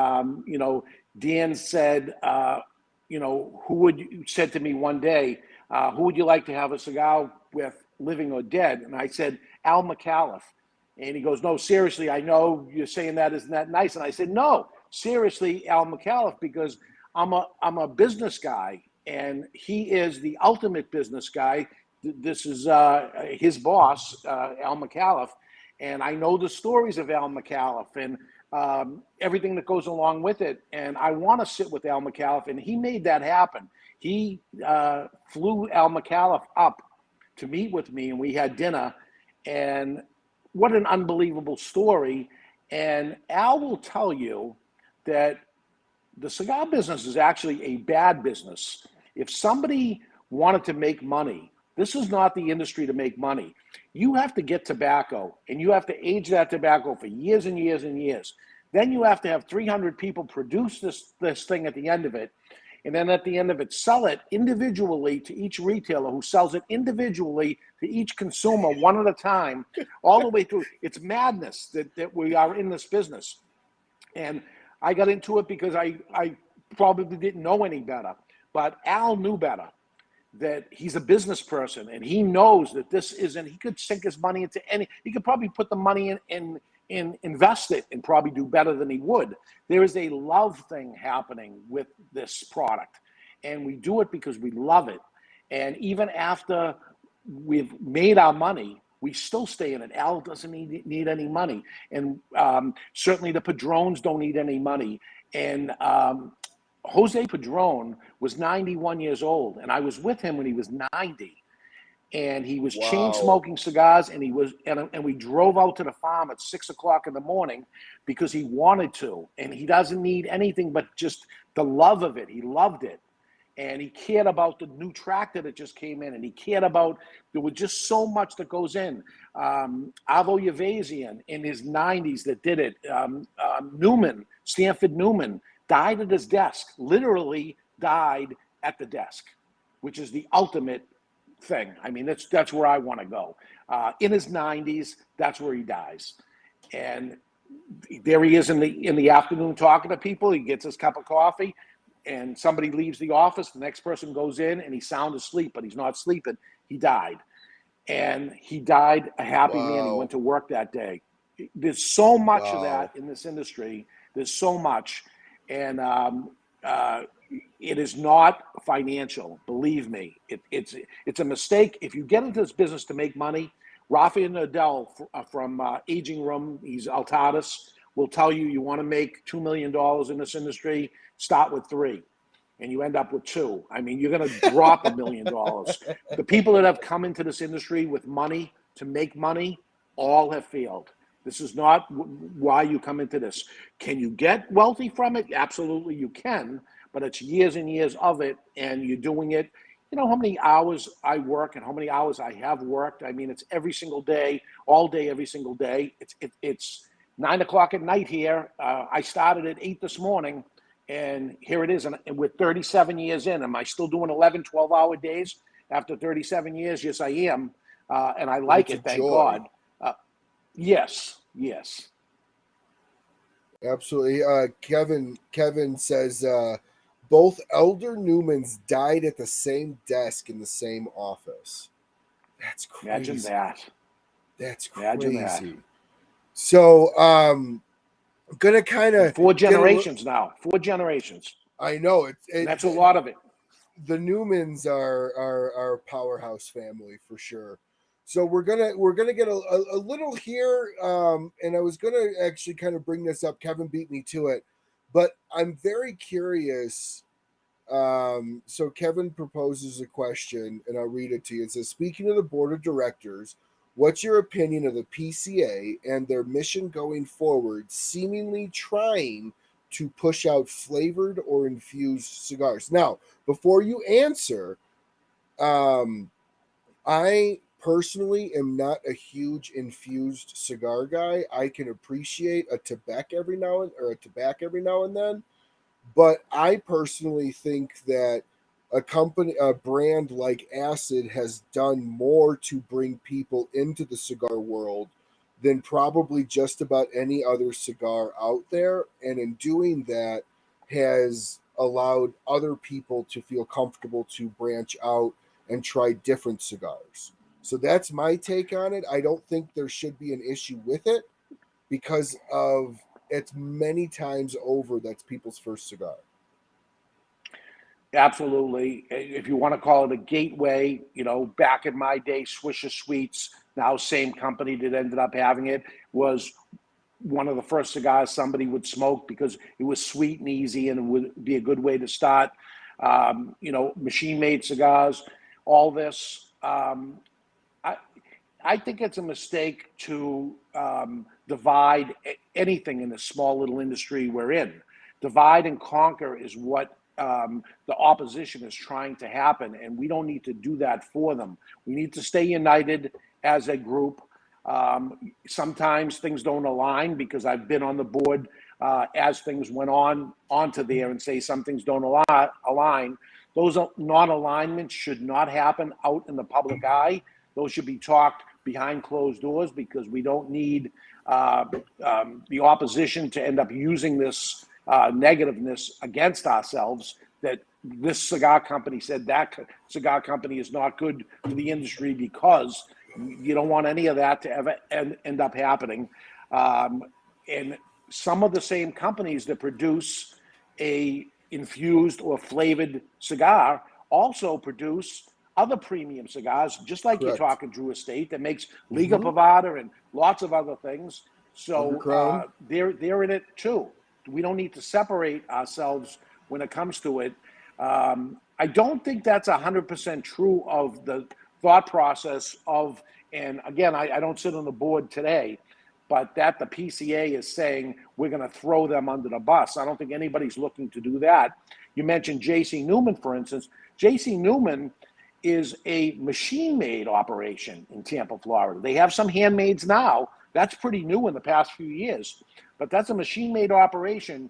Dan said, said to me one day, who would you like to have a cigar with, living or dead? And I said, Al McAuliffe. And he goes, no, seriously, I know you're saying that, isn't that nice? And I said, no, seriously, Al McAuliffe, because I'm a business guy, and he is the ultimate business guy. This is his boss, Al McAuliffe, and I know the stories of Al McAuliffe and everything that goes along with it. And I want to sit with Al McAuliffe, and he made that happen. He flew Al McAuliffe up to meet with me, and we had dinner. And what an unbelievable story. And Al will tell you that the cigar business is actually a bad business. If somebody wanted to make money, this is not the industry to make money. You have to get tobacco, and you have to age that tobacco for years and years and years. Then you have to have 300 people produce this thing at the end of it. And then at the end of it, sell it individually to each retailer, who sells it individually to each consumer one at a time, all the way through. It's madness that we are in this business. And I got into it because I probably didn't know any better. But Al knew better, that he's a business person, and he knows that this isn't, he could sink his money into he could probably put the money in invest it and probably do better than he would. There is a love thing happening with this product, and we do it because we love it. And even after we've made our money, we still stay in it. Al doesn't need any money. And certainly the Padrones don't need any money. And Jose Padron was 91 years old, and I was with him when he was 90. And he was chain smoking cigars, and and we drove out to the farm at 6 o'clock in the morning because he wanted to. And he doesn't need anything but just the love of it. He loved it. And he cared about the new tractor that just came in, and he cared about, there was just so much that goes in. Avo Yavazian in his 90s that did it. Stanford Newman, died at his desk, literally died at the desk, which is the ultimate thing. I mean, that's where I want to go. In his 90s, that's where he dies. And there he is in the afternoon talking to people. He gets his cup of coffee, and somebody leaves the office. The next person goes in, and he's sound asleep, but he's not sleeping. He died. And he died a happy man. He went to work that day. There's so much of that in this industry. There's so much. And it is not financial. Believe me, it's a mistake. If you get into this business to make money, Rafael Nadal from Aging Room, he's Altadas, will tell you, you want to make $2 million in this industry, start with 3, and you end up with 2. I mean, you're going to drop $1 million. The people that have come into this industry with money to make money all have failed. This is not why you come into this. Can you get wealthy from it? Absolutely you can, but it's years and years of it, and you're doing it. You know how many hours I work and how many hours I have worked? I mean, it's every single day, all day, every single day. It's 9 o'clock at night here. I started at 8 this morning, and here it is. And we're 37 years in. Am I still doing 11, 12-hour days after 37 years? Yes, I am, and I like it, thank God. Yes. Absolutely. Kevin says both Elder Newmans died at the same desk in the same office. That's crazy. Imagine that. That's crazy. Imagine that. So I'm gonna kind of 4 generations now. 4 generations. I know that's a lot of it. The Newmans are a powerhouse family for sure. So we're gonna get a little here, and I was gonna actually kind of bring this up. Kevin beat me to it, but I'm very curious. So Kevin proposes a question, and I'll read it to you. It says, "Speaking of the board of directors, what's your opinion of the PCA and their mission going forward, seemingly trying to push out flavored or infused cigars?" Now, before you answer, I personally am not a huge infused cigar guy. I can appreciate a tobacco every now and then, but I personally think that a brand like Acid has done more to bring people into the cigar world than probably just about any other cigar out there. And in doing that, has allowed other people to feel comfortable to branch out and try different cigars. So that's my take on it. I don't think there should be an issue with it because of it's many times over that's people's first cigar. Absolutely. If you want to call it a gateway, back in my day, Swisher Sweets, now same company that ended up having it, was one of the first cigars somebody would smoke because it was sweet and easy and it would be a good way to start. Machine made cigars, all this. I think it's a mistake to divide anything in the small little industry we're in. Divide and conquer is what the opposition is trying to happen, and we don't need to do that for them. We need to stay united as a group. Sometimes things don't align because I've been on the board as things went onto there and say some things don't align. Those non-alignments should not happen out in the public eye. Those should be talked behind closed doors because we don't need the opposition to end up using this negativeness against ourselves, that this cigar company said that cigar company is not good for the industry, because you don't want any of that to ever end up happening. And some of the same companies that produce a infused or flavored cigar also produce other premium cigars, just like you're talking Drew Estate, that makes Liga Privada and lots of other things. So they're in it too. We don't need to separate ourselves when it comes to it. I don't think that's 100% true of the thought process of, and again, I don't sit on the board today, but that the PCA is saying we're going to throw them under the bus. I don't think anybody's looking to do that. You mentioned J.C. Newman, for instance. J.C. Newman is a machine-made operation in Tampa, Florida. They have some handmades now. That's pretty new in the past few years. But that's a machine-made operation,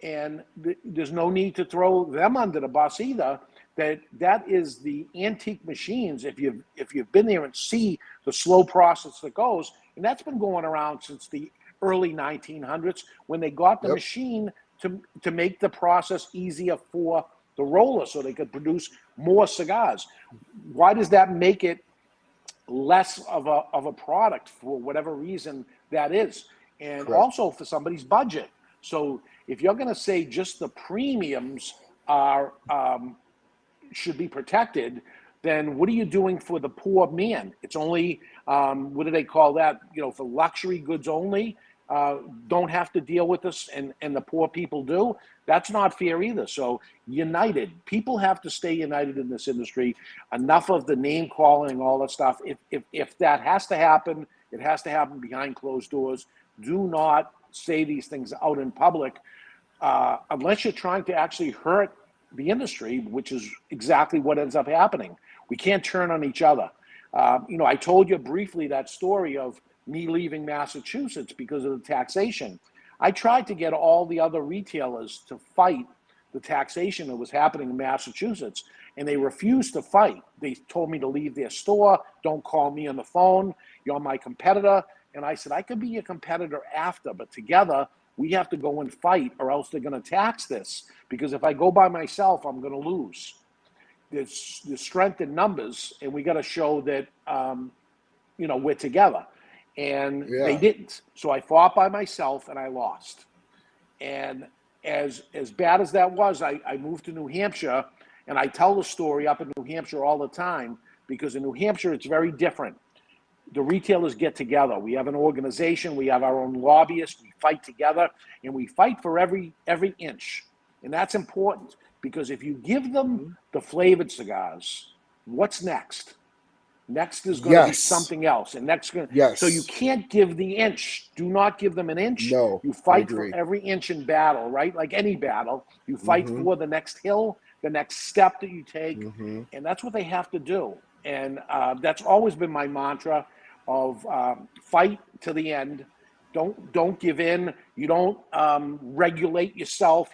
and there's no need to throw them under the bus either. That is the antique machines, if you've been there and see the slow process that goes, and that's been going around since the early 1900s when they got the machine to make the process easier for the roller so they could produce more cigars. Why does that make it less of a product for whatever reason that is? And also for somebody's budget. So if you're going to say just the premiums are should be protected, then what are you doing for the poor man? It's only, what do they call that? For luxury goods only, don't have to deal with this, and the poor people do. That's not fair either. So united, people have to stay united in this industry. Enough of the name calling, all that stuff. If that has to happen, it has to happen behind closed doors. Do not say these things out in public unless you're trying to actually hurt the industry, which is exactly what ends up happening. We can't turn on each other. I told you briefly that story of me leaving Massachusetts because of the taxation. I tried to get all the other retailers to fight the taxation that was happening in Massachusetts, and they refused to fight. They told me to leave their store. Don't call me on the phone. You're my competitor. And I said, I could be your competitor after, but together we have to go and fight, or else they're going to tax this. Because if I go by myself, I'm going to lose. There's strength in numbers, and we got to show that, we're together. And they didn't. So I fought by myself, and I lost. And as bad as that was, I moved to New Hampshire, and I tell the story up in New Hampshire all the time, because in New Hampshire, it's very different. The retailers get together. We have an organization. We have our own lobbyists. We fight together, and we fight for every inch. And that's important, because if you give them the flavored cigars, what's next? Next is going to be something else. And so you can't give the inch. Do not give them an inch. No, you fight for every inch in battle, right? Like any battle. You fight for the next hill, the next step that you take. And that's what they have to do. And that's always been my mantra of fight to the end. Don't give in. You don't regulate yourself.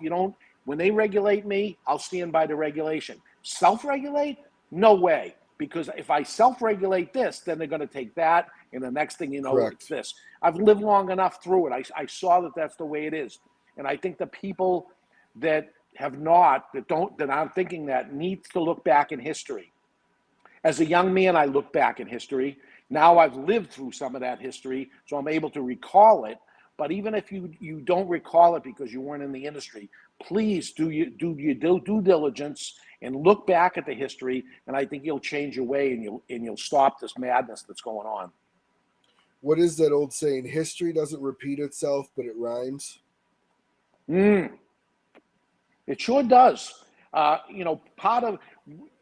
When they regulate me, I'll stand by the regulation. Self-regulate? No way. because if I self-regulate this, then they're going to take that, and the next thing you know, Correct. it's this. I've lived long enough through it. I saw that that's the way it is, and I think the people that have not, that aren't thinking that, needs to look back in history. As a young man, I look back in history. Now I've lived through some of that history, so I'm able to recall it. But even if you don't recall it because you weren't in the industry, please do your due diligence and look back at the history. And I think you'll change your way, and you'll stop this madness that's going on. What is that old saying? History doesn't repeat itself, but it rhymes. It sure does. Part of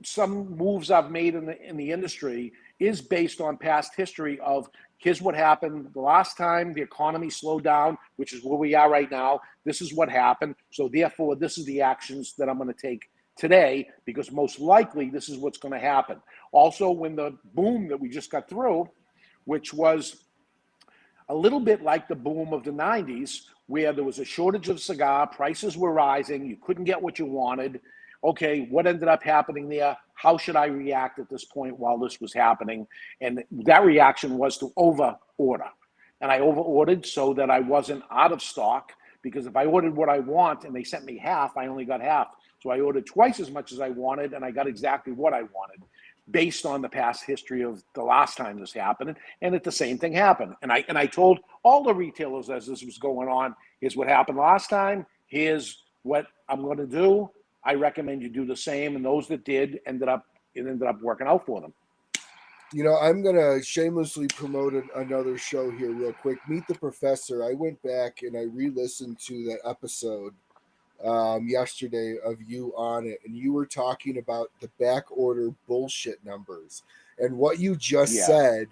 some moves I've made in the industry is based on past history of, here's what happened the last time the economy slowed down, which is where we are right now. This is what happened. So therefore, this is the actions that I'm going to take today, because most likely this is what's going to happen. Also, when the boom that we just got through, which was a little bit like the boom of the 90s, where there was a shortage of cigar, prices were rising, you couldn't get what you wanted. Okay, what ended up happening there? How should I react at this point while this was happening? And that reaction was to over order. And I over ordered so that I wasn't out of stock, because if I ordered what I want and they sent me half, I only got half. So I ordered twice as much as I wanted, and I got exactly what I wanted, based on the past history of the last time this happened. And the same thing happened. And I told all the retailers as this was going on, here's what happened last time, here's what I'm going to do. I recommend you do the same. And those that did it ended up working out for them. I'm going to shamelessly promote another show here real quick. Meet the Professor. I went back and I re-listened to that episode yesterday of you on it, and you were talking about the back order bullshit numbers, and what you just said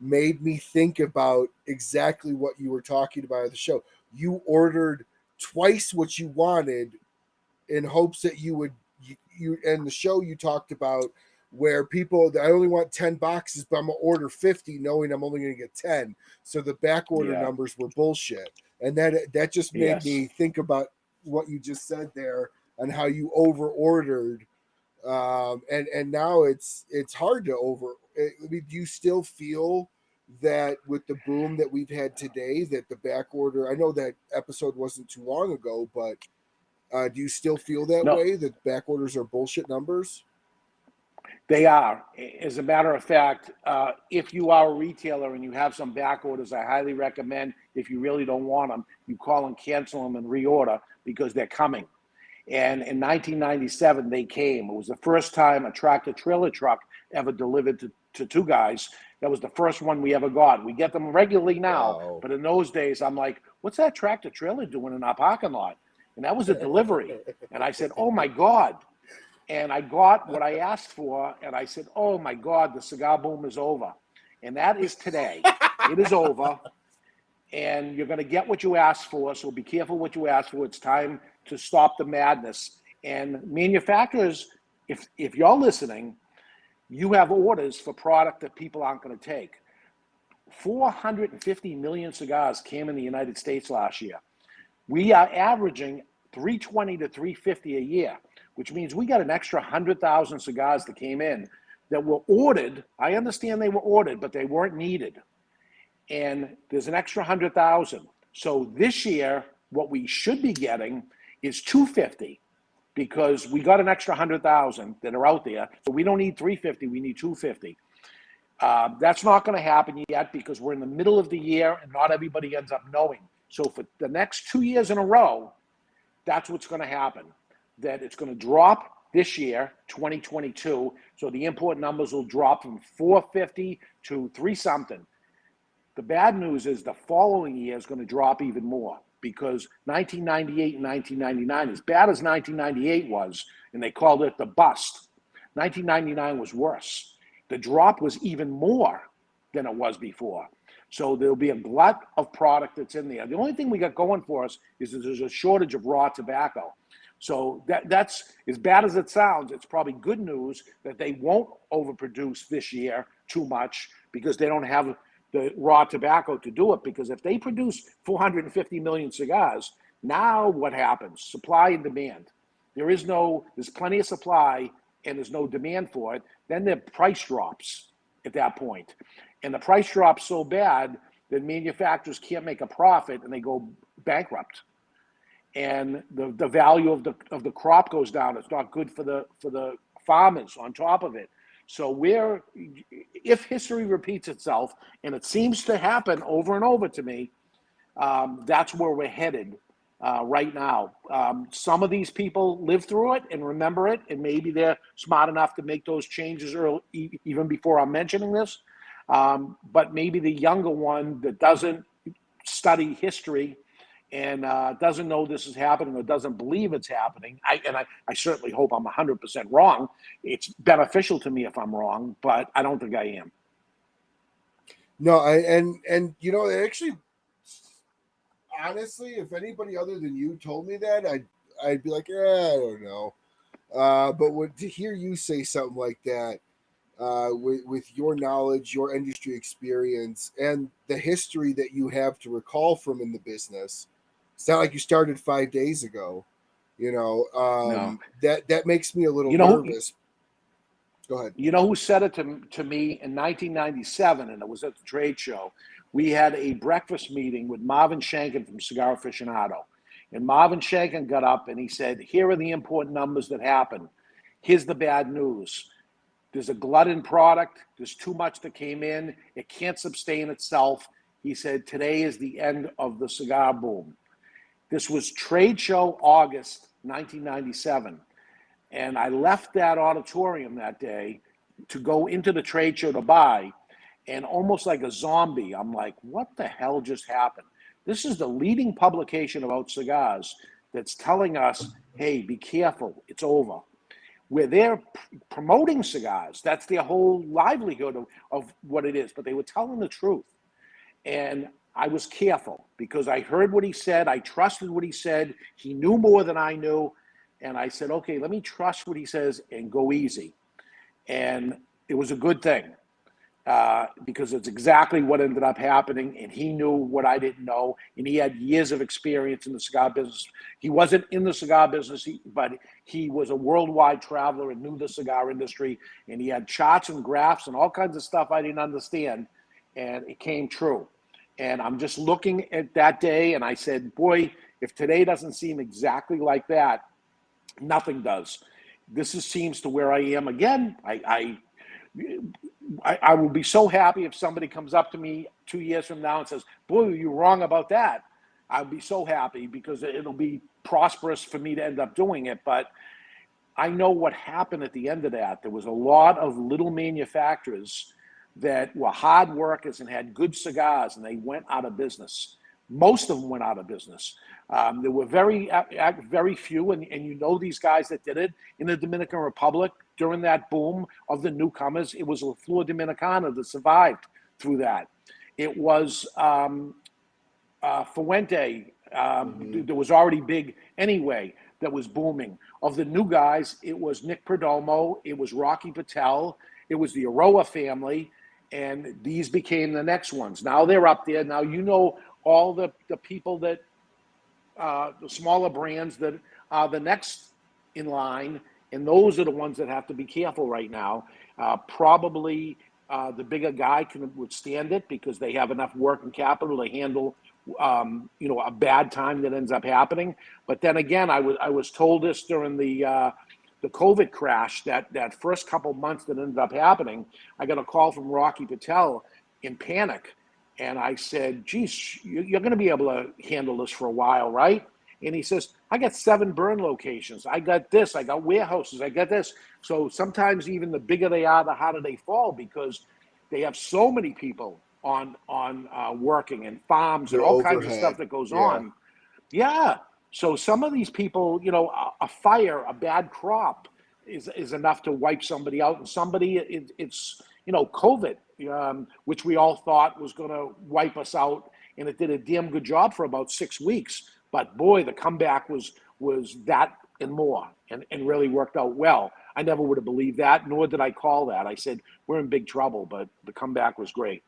made me think about exactly what you were talking about at the show. You ordered twice what you wanted in hopes that you and the show you talked about where people, I only want 10 boxes, but I'm gonna order 50 knowing I'm only gonna get 10. So the back order numbers were bullshit. And that just made me think about what you just said there and how you over ordered. And now it's hard to over. I mean, do you still feel that with the boom that we've had today, that the back order, I know that episode wasn't too long ago, but do you still feel that way, that back orders are bullshit numbers? They are. As a matter of fact, if you are a retailer and you have some back orders, I highly recommend, if you really don't want them, you call and cancel them and reorder, because they're coming. And in 1997, they came. It was the first time a tractor-trailer truck ever delivered to two guys. That was the first one we ever got. We get them regularly now, but in those days, I'm like, what's that tractor-trailer doing in our parking lot? And that was a delivery. And I said, oh, my God. And I got what I asked for, and I said, oh, my God, the cigar boom is over. And that is today. It is over. And you're going to get what you asked for, so be careful what you ask for. It's time to stop the madness. And manufacturers, if you're listening, you have orders for product that people aren't going to take. 450 million cigars came in the United States last year. We are averaging 320 to 350 a year, which means we got an extra 100,000 cigars that came in that were ordered. I understand they were ordered, but they weren't needed. And there's an extra 100,000. So this year, what we should be getting is 250, because we got an extra 100,000 that are out there. So we don't need 350, we need 250. That's not going to happen yet, because we're in the middle of the year and not everybody ends up knowing. So for the next 2 years in a row, that's what's going to happen. That it's going to drop this year, 2022. So the import numbers will drop from 450 to 3-something. The bad news is the following year is going to drop even more, because 1998 and 1999, as bad as 1998 was, and they called it the bust, 1999 was worse. The drop was even more than it was before. So there'll be a glut of product that's in there. The only thing we got going for us is that there's a shortage of raw tobacco. So that's, as bad as it sounds, it's probably good news that they won't overproduce this year too much, because they don't have the raw tobacco to do it. Because if they produce 450 million cigars, now what happens? Supply and demand. There's plenty of supply and there's no demand for it, then the price drops at that point. And the price drops so bad that manufacturers can't make a profit and they go bankrupt. And the value of the crop goes down. It's not good for the farmers on top of it. So if history repeats itself, and it seems to happen over and over to me, that's where we're headed right now. Some of these people live through it and remember it, and maybe they're smart enough to make those changes early, even before I'm mentioning this. But maybe the younger one that doesn't study history and doesn't know this is happening or doesn't believe it's happening. I certainly hope I'm 100% wrong. It's beneficial to me if I'm wrong, but I don't think I am. No, and you know, actually, honestly, if anybody other than you told me that, I'd be like, I don't know. But to hear you say something like that, with your knowledge, your industry experience, and the history that you have to recall from in the business, it's not like you started 5 days ago. You know, No. that makes me a little You know, nervous. Go ahead. You know who said it to me in 1997, and it was at the trade show. We had a breakfast meeting with Marvin Shanken from Cigar Aficionado. And Marvin Shanken got up and he said, here are the important numbers that happen. Here's the bad news. There's a glut in product. There's too much that came in. It can't sustain itself. He said, today is the end of the cigar boom. This was trade show August 1997. And I left that auditorium that day to go into the trade show to buy. And almost like a zombie, I'm like, what the hell just happened? This is the leading publication about cigars that's telling us, hey, be careful, it's over. Where they're promoting cigars, that's their whole livelihood of what it is. But they were telling the truth. And I was careful because I heard what he said. I trusted what he said. He knew more than I knew. And I said, okay, let me trust what he says and go easy. And it was a good thing because it's exactly what ended up happening. And he knew what I didn't know. And he had years of experience in the cigar business. He wasn't in the cigar business, but he was a worldwide traveler and knew the cigar industry. And he had charts and graphs and all kinds of stuff I didn't understand. And it came true. And I'm just looking at that day. And I said, boy, if today doesn't seem exactly like that, nothing does. This seems to where I am again. I will be so happy if somebody comes up to me 2 years from now and says, boy, you're wrong about that. I'll be so happy because it'll be prosperous for me to end up doing it. But I know what happened at the end of that. There was a lot of little manufacturers that were hard workers and had good cigars, and they went out of business. Most of them went out of business. There were very few, and you know these guys that did it in the Dominican Republic during that boom of the newcomers. It was La Flor Dominicana that survived through that. It was Fuente that was already big anyway that was booming. Of the new guys, it was Nick Perdomo, it was Rocky Patel, it was the Aroa family, and these became the next ones. Now they're up there. Now you know all the people that the smaller brands that are the next in line, and those are the ones that have to be careful right now. Probably the bigger guy can withstand it because they have enough working capital to handle, a bad time that ends up happening. But then again, I was told this during the COVID crash, that first couple months that ended up happening. I got a call from Rocky Patel in panic. And I said, geez, you're going to be able to handle this for a while, right? And he says, I got 7 burn locations. I got this. I got warehouses. I got this. So sometimes even the bigger they are, the harder they fall because they have so many people on working and farms and all kinds of stuff that goes on. Yeah. So some of these people, a fire, a bad crop is enough to wipe somebody out. And somebody, it's COVID, which we all thought was going to wipe us out. And it did a damn good job for about 6 weeks. But boy, the comeback was that and more and really worked out well. I never would have believed that, nor did I call that. I said, we're in big trouble, but the comeback was great.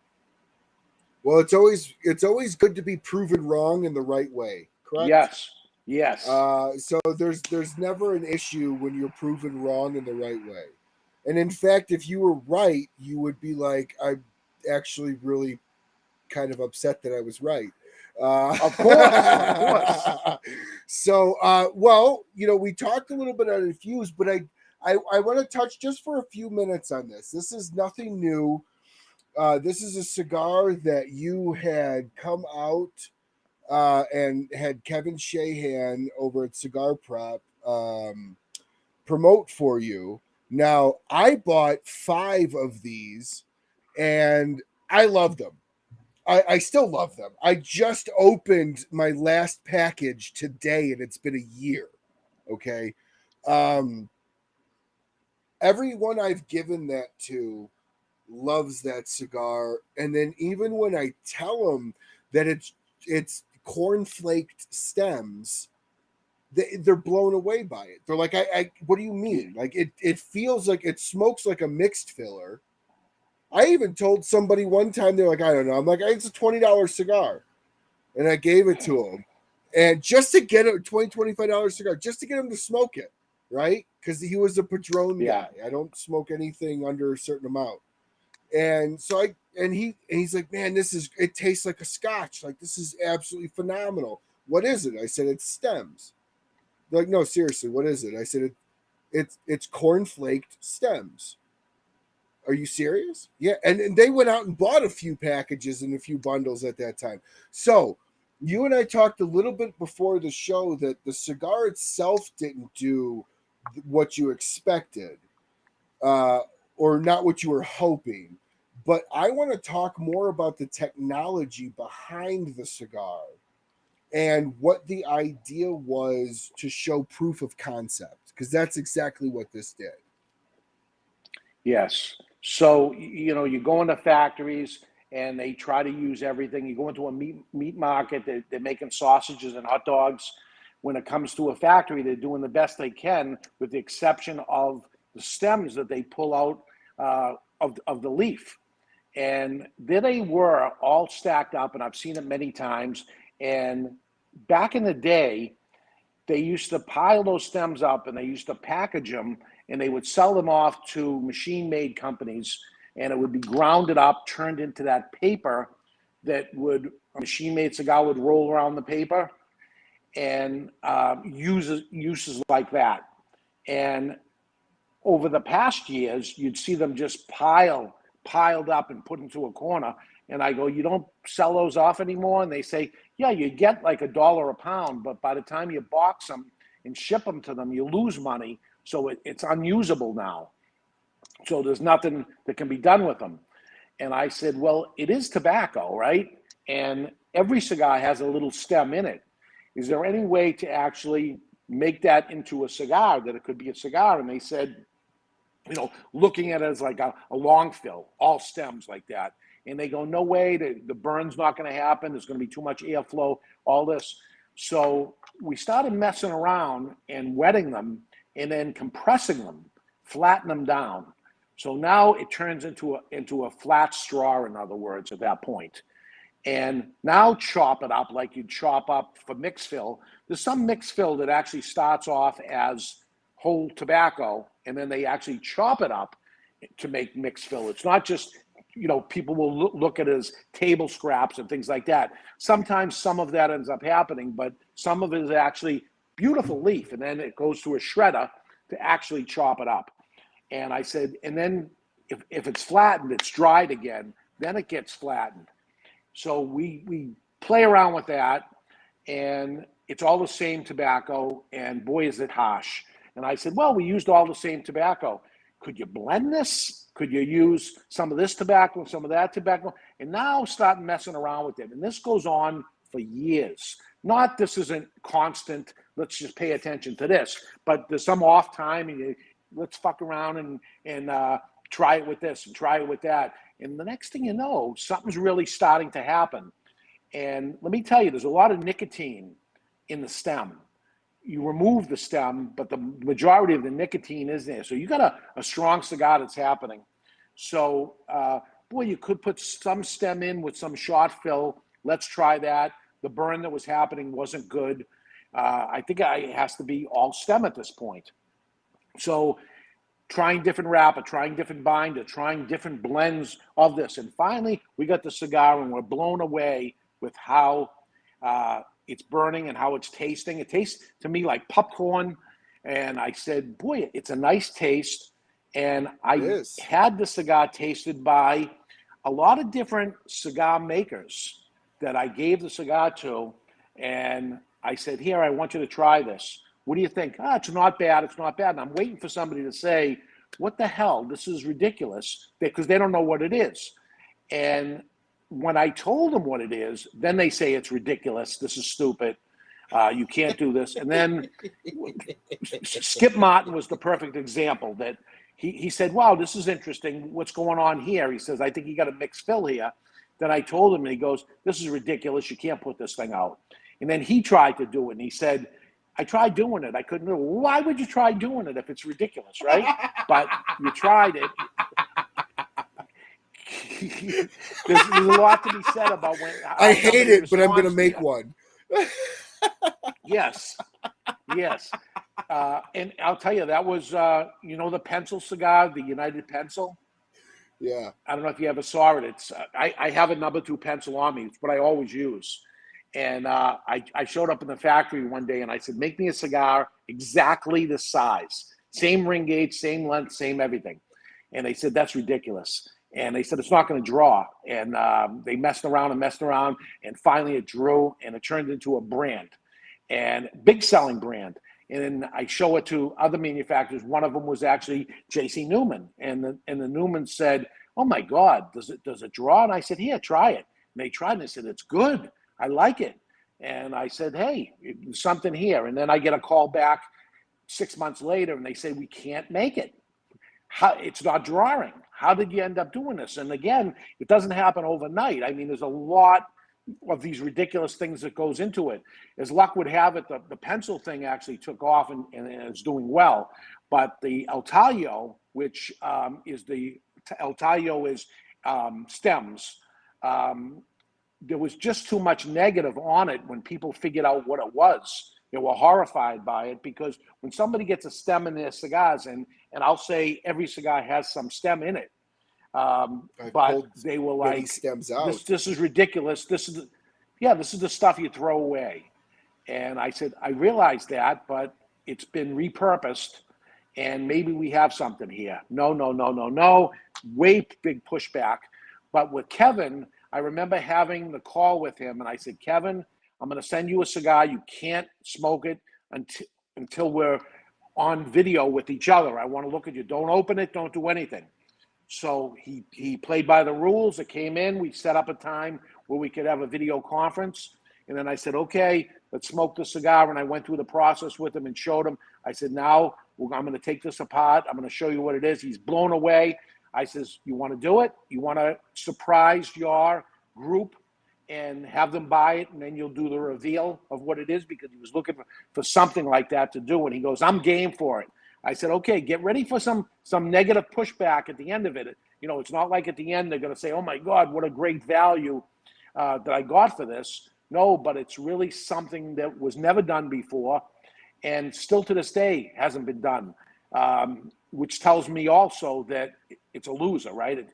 Well, it's always good to be proven wrong in the right way, correct? Yes. Yes. So there's never an issue when you're proven wrong in the right way. And in fact, if you were right, you would be like, I'm actually really kind of upset that I was right. Of course. Of course. So, well, we talked a little bit on infused, but I want to touch just for a few minutes on this. This is nothing new. This is a cigar that you had come out and had Kevin Shahan over at Cigar Prep promote for you. Now, I bought 5 of these and I loved them. I still love them. I just opened my last package today and it's been a year. Okay. Um, Everyone I've given that to loves that cigar. And then even when I tell them that it's corn-flaked stems, they're blown away by it. They're like, I what do you mean? Like it feels like it smokes like a mixed filler. I even told somebody one time, they're like, I don't know. I'm like, it's a $20 cigar. And I gave it to him. And just to get a $25 cigar, just to get him to smoke it, right? Because he was a Padron guy. I don't smoke anything under a certain amount. And so he's like, man, it tastes like a scotch. Like, this is absolutely phenomenal. What is it? I said, it's stems. They're like, no, seriously, what is it? I said, it's corn-flaked stems. Are you serious? Yeah. And they went out and bought a few packages and a few bundles at that time. So you and I talked a little bit before the show that the cigar itself didn't do what you expected, or not what you were hoping. But I want to talk more about the technology behind the cigar and what the idea was to show proof of concept, because that's exactly what this did. Yes. So, you go into factories and they try to use everything. You go into a meat market, they're making sausages and hot dogs. When it comes to a factory, they're doing the best they can, with the exception of the stems that they pull out of the leaf. And there they were, all stacked up, and I've seen it many times. And back in the day, they used to pile those stems up and they used to package them, and they would sell them off to machine-made companies, and it would be grounded up, turned into that paper that a machine-made cigar would roll around the paper, and uses like that. And over the past years, you'd see them just piled up and put into a corner. And I go, you don't sell those off anymore? And they say, yeah, you get like $1 a pound, but by the time you box them and ship them to them, you lose money. So it's unusable now. So there's nothing that can be done with them. And I said, well, it is tobacco, right? And every cigar has a little stem in it. Is there any way to actually make that into a cigar, that it could be a cigar? And they said, looking at it as like a long fill, all stems like that. And they go, no way, the burn's not going to happen. There's going to be too much airflow, all this. So we started messing around and wetting them and then compressing them, flatten them down. So now it turns into a flat straw, in other words, at that point. And now chop it up like you'd chop up for mix fill. There's some mix fill that actually starts off as whole tobacco, and then they actually chop it up to make mix fill. It's not just, people will look at it as table scraps and things like that. Sometimes some of that ends up happening, but some of it is actually beautiful leaf, and then it goes to a shredder to actually chop it up. And I said, and then if it's flattened, it's dried again, then it gets flattened. So we play around with that, and it's all the same tobacco, and boy, is it harsh. And I said, well, we used all the same tobacco. Could you blend this? Could you use some of this tobacco and some of that tobacco? And now start messing around with it. And this goes on for years. Not this isn't constant, let's just pay attention to this, but there's some off time, and let's fuck around and try it with this and try it with that. And the next thing you know, something's really starting to happen. And let me tell you, there's a lot of nicotine in the stem. You remove the stem, but the majority of the nicotine is there. So you got a strong cigar that's happening. So, boy, you could put some stem in with some shot fill. Let's try that. The burn that was happening wasn't good. I think it has to be all stem at this point. So trying different wrapper, trying different binder, trying different blends of this. And finally, we got the cigar and we're blown away with how it's burning and how it's tasting. It tastes to me like popcorn. And I said, boy, it's a nice taste. And I had the cigar tasted by a lot of different cigar makers that I gave the cigar to. And I said, here, I want you to try this. What do you think? It's not bad. It's not bad. And I'm waiting for somebody to say, what the hell? This is ridiculous, because they don't know what it is. And when I told them what it is, then they say it's ridiculous. This is stupid. You can't do this. And then Skip Martin was the perfect example that he said, wow, this is interesting. What's going on here? He says, I think you got a mixed fill here. Then I told him, and he goes, this is ridiculous. You can't put this thing out. And then he tried to do it, and he said, I tried doing it. I couldn't do it. Why would you try doing it if it's ridiculous, right? But you tried it. there's a lot to be said about when I hate it, but I'm going to make one. Yes. And I'll tell you, that was, the pencil cigar, the United Pencil. Yeah. I don't know if you ever saw it. It's I have a number 2 pencil on me. It's what I always use. And I showed up in the factory one day and I said, make me a cigar exactly the size. Same ring gauge, same length, same everything. And they said, that's ridiculous. And they said, it's not going to draw. And they messed around. And finally it drew, and it turned into a brand, and big selling brand. And then I show it to other manufacturers. One of them was actually J.C. Newman. And the Newman said, oh my God, does it draw? And I said, here, try it. And they tried, and they said, it's good. I like it. And I said, hey, there's something here. And then I get a call back 6 months later, and they say, we can't make it. It's not drawing. How did you end up doing this? And again, it doesn't happen overnight. I mean, there's a lot of these ridiculous things that goes into it. As luck would have it, the pencil thing actually took off and is doing well. But the El Tallo, which is stems, there was just too much negative on it when people figured out what it was. They were horrified by it, because when somebody gets a stem in their cigars, and I'll say every cigar has some stem in it, but they were like, stems out. This is ridiculous. This is the stuff you throw away. And I said, I realize that, but it's been repurposed, and maybe we have something here. No. Way big pushback. But with Kevin, I remember having the call with him, and I said, Kevin, I'm going to send you a cigar. You can't smoke it until we're on video with each other. I want to look at you. Don't open it. Don't do anything. So he played by the rules. It came in. We set up a time where we could have a video conference. And then I said, okay, let's smoke the cigar. And I went through the process with him and showed him. I said, now I'm going to take this apart. I'm going to show you what it is. He's blown away. I says, you want to do it? You want to surprise your group and have them buy it, and then you'll do the reveal of what it is, because he was looking for something like that to do. And he goes, I'm game for it. I said, okay, get ready for some negative pushback at the end of it. It's not like at the end they're going to say, oh my God, what a great value that I got for this. No, but it's really something that was never done before, and still to this day hasn't been done, which tells me also that it's a loser, right?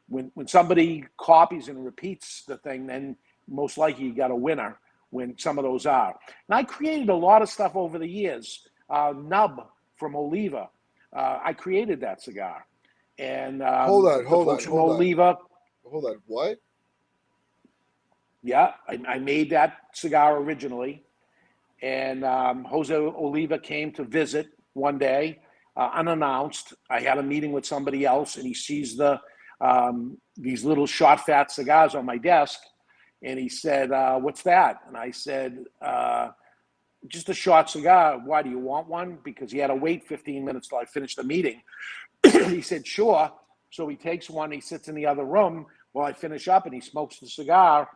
When somebody copies and repeats the thing, then most likely you got a winner when some of those are. And I created a lot of stuff over the years. Nub from Oliva, I created that cigar. And hold on. Oliva. Hold on, what? Yeah, I made that cigar originally. And Jose Oliva came to visit one day, unannounced. I had a meeting with somebody else, and he sees these little short fat cigars on my desk, and he said, what's that? And I said, just a short cigar. Why, do you want one? Because he had to wait 15 minutes till I finished the meeting. He said, sure. So he takes one, he sits in the other room while I finish up, and he smokes the cigar.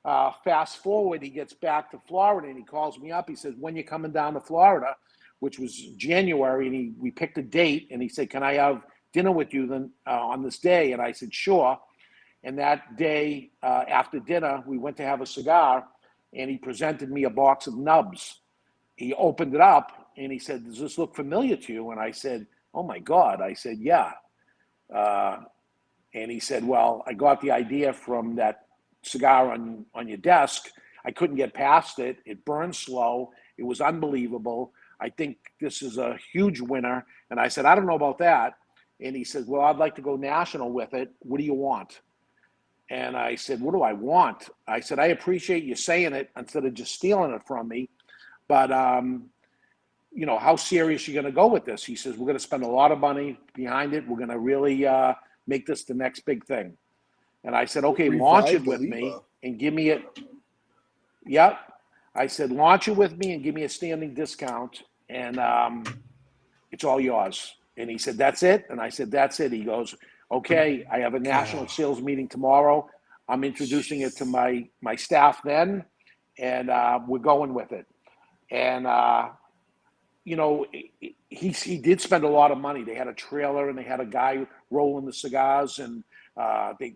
Fast forward, he gets back to Florida, and he calls me up. He says, when you coming down to Florida? Which was January, and we picked a date, and he said, can I have dinner with you then on this day? And I said, sure. And that day after dinner, we went to have a cigar, and he presented me a box of nubs. He opened it up and he said, "Does this look familiar to you?" And I said, "Oh my God." I said, "Yeah." And he said, "Well, I got the idea from that cigar on your desk. I couldn't get past it. It burned slow. It was unbelievable. I think this is a huge winner." And I said, "I don't know about that." And he said, "Well, I'd like to go national with it. What do you want?" And I said, "What do I want?" I said, "I appreciate you saying it instead of just stealing it from me. But, how serious are you going to go with this?" He says, "We're going to spend a lot of money behind it. We're going to really make this the next big thing." And I said, "Okay, launch it with me and give me it." Yep. I said, "Launch it with me and give me a standing discount, and it's all yours." And he said, "That's it?" And I said, "That's it." He goes, "Okay, I have a national sales meeting tomorrow. I'm introducing it to my staff then, and we're going with it." And he did spend a lot of money. They had a trailer and they had a guy rolling the cigars, and they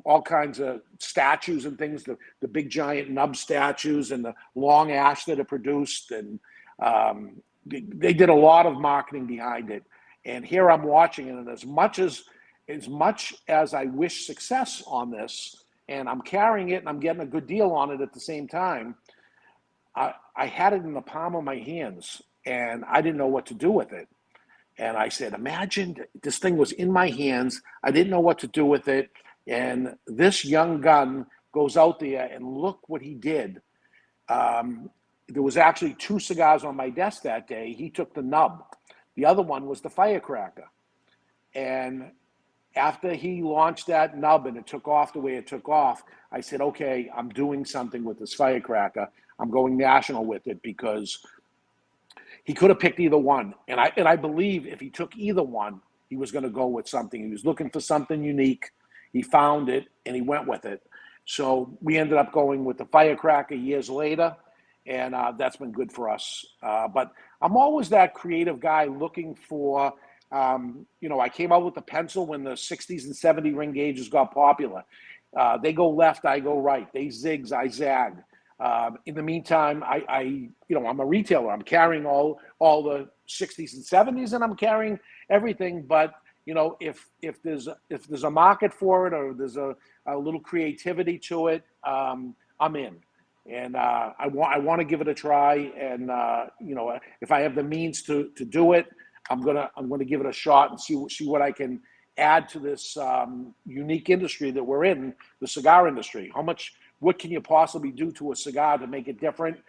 all kinds of statues and things, the big giant nub statues and the long ash that it produced, and they did a lot of marketing behind it. And here I'm watching it, and as much as I wish success on this, and I'm carrying it and I'm getting a good deal on it at the same time, I had it in the palm of my hands and I didn't know what to do with it. And I said, imagine this thing was in my hands. I didn't know what to do with it. And this young gun goes out there and look what he did. There was actually 2 cigars on my desk that day. He took the nub. The other one was the firecracker. And after he launched that nub and it took off the way it took off, I said, okay, I'm doing something with this firecracker. I'm going national with it, because he could have picked either one. And I believe if he took either one, he was going to go with something. He was looking for something unique. He found it and he went with it. So we ended up going with the firecracker years later, and that's been good for us. But I'm always that creative guy looking for, I came out with the pencil when the 60s and 70 ring gauges got popular. They go left, I go right. They zigs, I zag. In the meantime, I'm a retailer. I'm carrying all the 60s and 70s, and I'm carrying everything. But if there's a market for it, or there's a little creativity to it, I'm in. And I want to give it a try. And if I have the means to do it, I'm gonna give it a shot and see what I can add to this unique industry that we're in, the cigar industry. What can you possibly do to a cigar to make it different?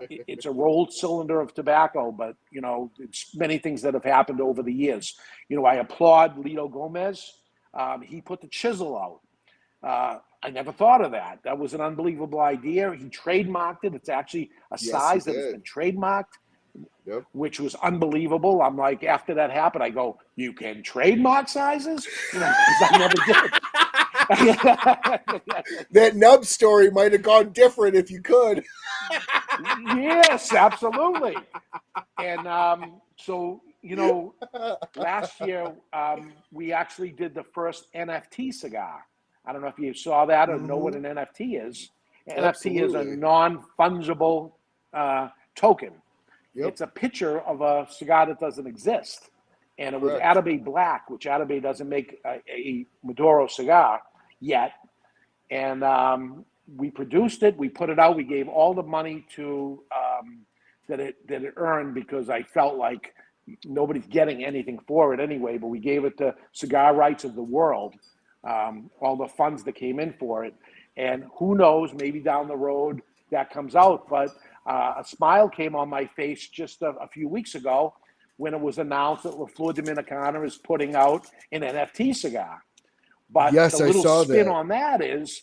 It's a rolled cylinder of tobacco, but it's many things that have happened over the years. I applaud Lito Gomez. He put the chisel out. I never thought of that. That was an unbelievable idea. He trademarked it. It's actually a size that has been trademarked. Yep. Which was unbelievable. I'm like, after that happened, I go, you can trademark sizes? Because I never did. That nub story might have gone different if you could. Yes, absolutely. And so, last year, we actually did the first NFT cigar. I don't know if you saw that or know what an NFT is. Absolutely. NFT is a non-fungible token. Yep. It's a picture of a cigar that doesn't exist. And it was Atabey Black, which Atabey doesn't make a Maduro cigar yet. And we produced it. We put it out. We gave all the money to that it earned, because I felt like nobody's getting anything for it anyway. But we gave it to Cigar Rights of the World, all the funds that came in for it. And who knows, maybe down the road that comes out. But a smile came on my face just a few weeks ago when it was announced that La Flor Dominicana is putting out an NFT cigar. But yes, the little spin that. on that is,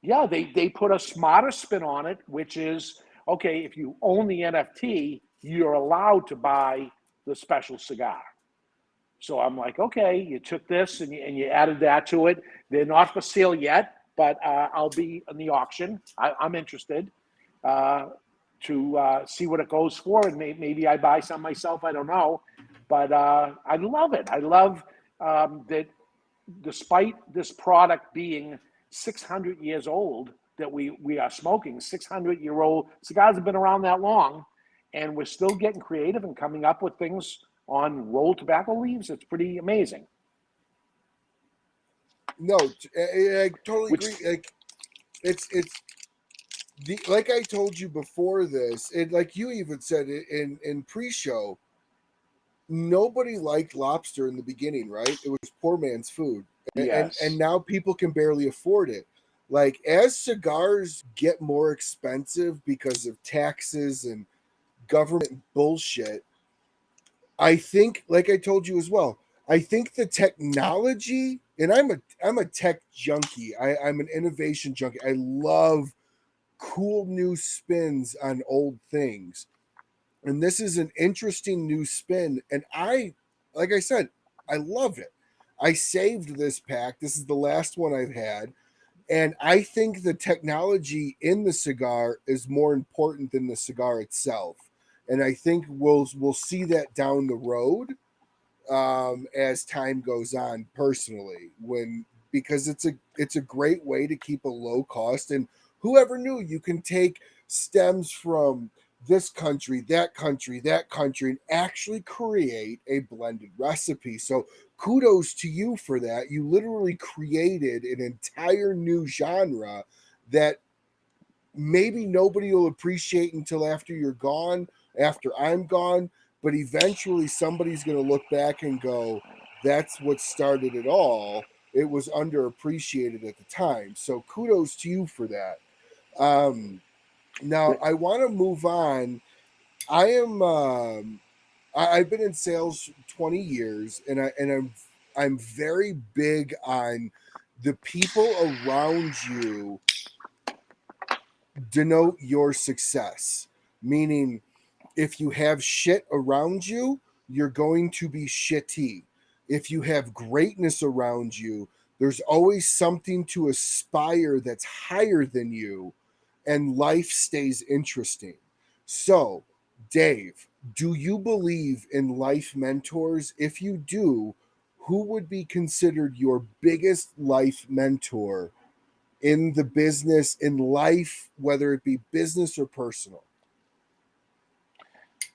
they put a smarter spin on it, which is, okay, if you own the NFT, you're allowed to buy the special cigar. So I'm like, okay, you took this and you added that to it. They're not for sale yet, but I'll be in the auction. I'm interested to see what it goes for, and maybe I buy some myself. I don't know, but I love it. I love that despite this product being 600 years old, that we are smoking. 600-year-old cigars have been around that long, and we're still getting creative and coming up with things on rolled tobacco leaves. It's pretty amazing. No, I totally agree. Like it's like I told you before this, and like you even said it in pre-show, nobody liked lobster in the beginning, right? It was poor man's food. And Yes. now people can barely afford it. Like as cigars get more expensive because of taxes and government bullshit, I think, like I told you as well, I think the technology, and I'm a tech junkie. I'm an innovation junkie. I love cool new spins on old things. And this is an interesting new spin. And like I said, I love it. I saved this pack. This is the last one I've had. And I think the technology in the cigar is more important than the cigar itself. And I think we'll see that down the road as time goes on. Personally, because it's a great way to keep a low cost. And whoever knew you can take stems from this country, that country, that country, and actually create a blended recipe. So kudos to you for that. You literally created an entire new genre that maybe nobody will appreciate until after you're gone, after I'm gone, but eventually somebody's going to look back and go, that's what started it all. It was underappreciated at the time. So kudos to you for that. Now I want to move on. I've been in sales 20 years, and I'm very big on the people around you denote your success. Meaning, if you have shit around you, you're going to be shitty. If you have greatness around you, there's always something to aspire that's higher than you, and life stays interesting. So, Dave, do you believe in life mentors? If you do, who would be considered your biggest life mentor in the business, in life, whether it be business or personal?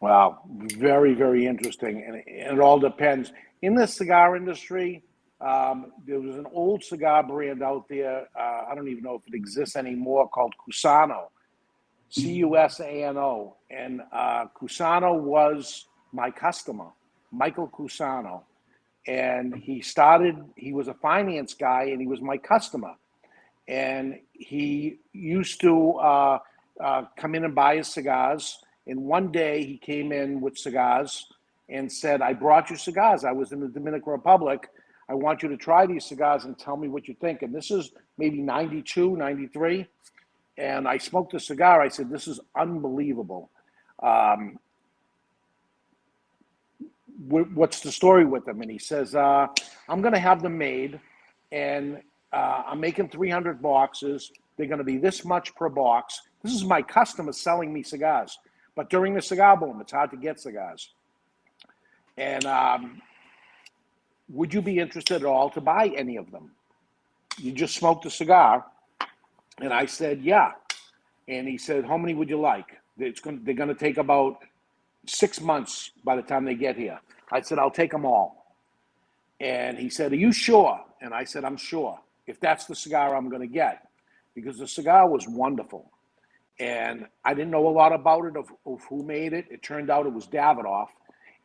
Wow, very, very interesting. And it all depends. In the cigar industry, there was an old cigar brand out there. I don't even know if it exists anymore, called Cusano, Cusano. And Cusano was my customer, Michael Cusano. And he was a finance guy, and he was my customer. And he used to come in and buy his cigars. And one day he came in with cigars and said, I brought you cigars. I was in the Dominican Republic. I want you to try these cigars and tell me what you think. And this is maybe 92, 93. And I smoked a cigar. I said, this is unbelievable. What's the story with them? And he says, I'm going to have them made, and I'm making 300 boxes. They're going to be this much per box. This is my customer selling me cigars. But during the cigar boom, it's hard to get cigars. And would you be interested at all to buy any of them? You just smoked a cigar. And I said, yeah. And he said, how many would you like? They're going to take about 6 months by the time they get here. I said, I'll take them all. And he said, are you sure? And I said, I'm sure. If that's the cigar I'm going to get. Because the cigar was wonderful. And I didn't know a lot about it, of who made it. It turned out it was Davidoff.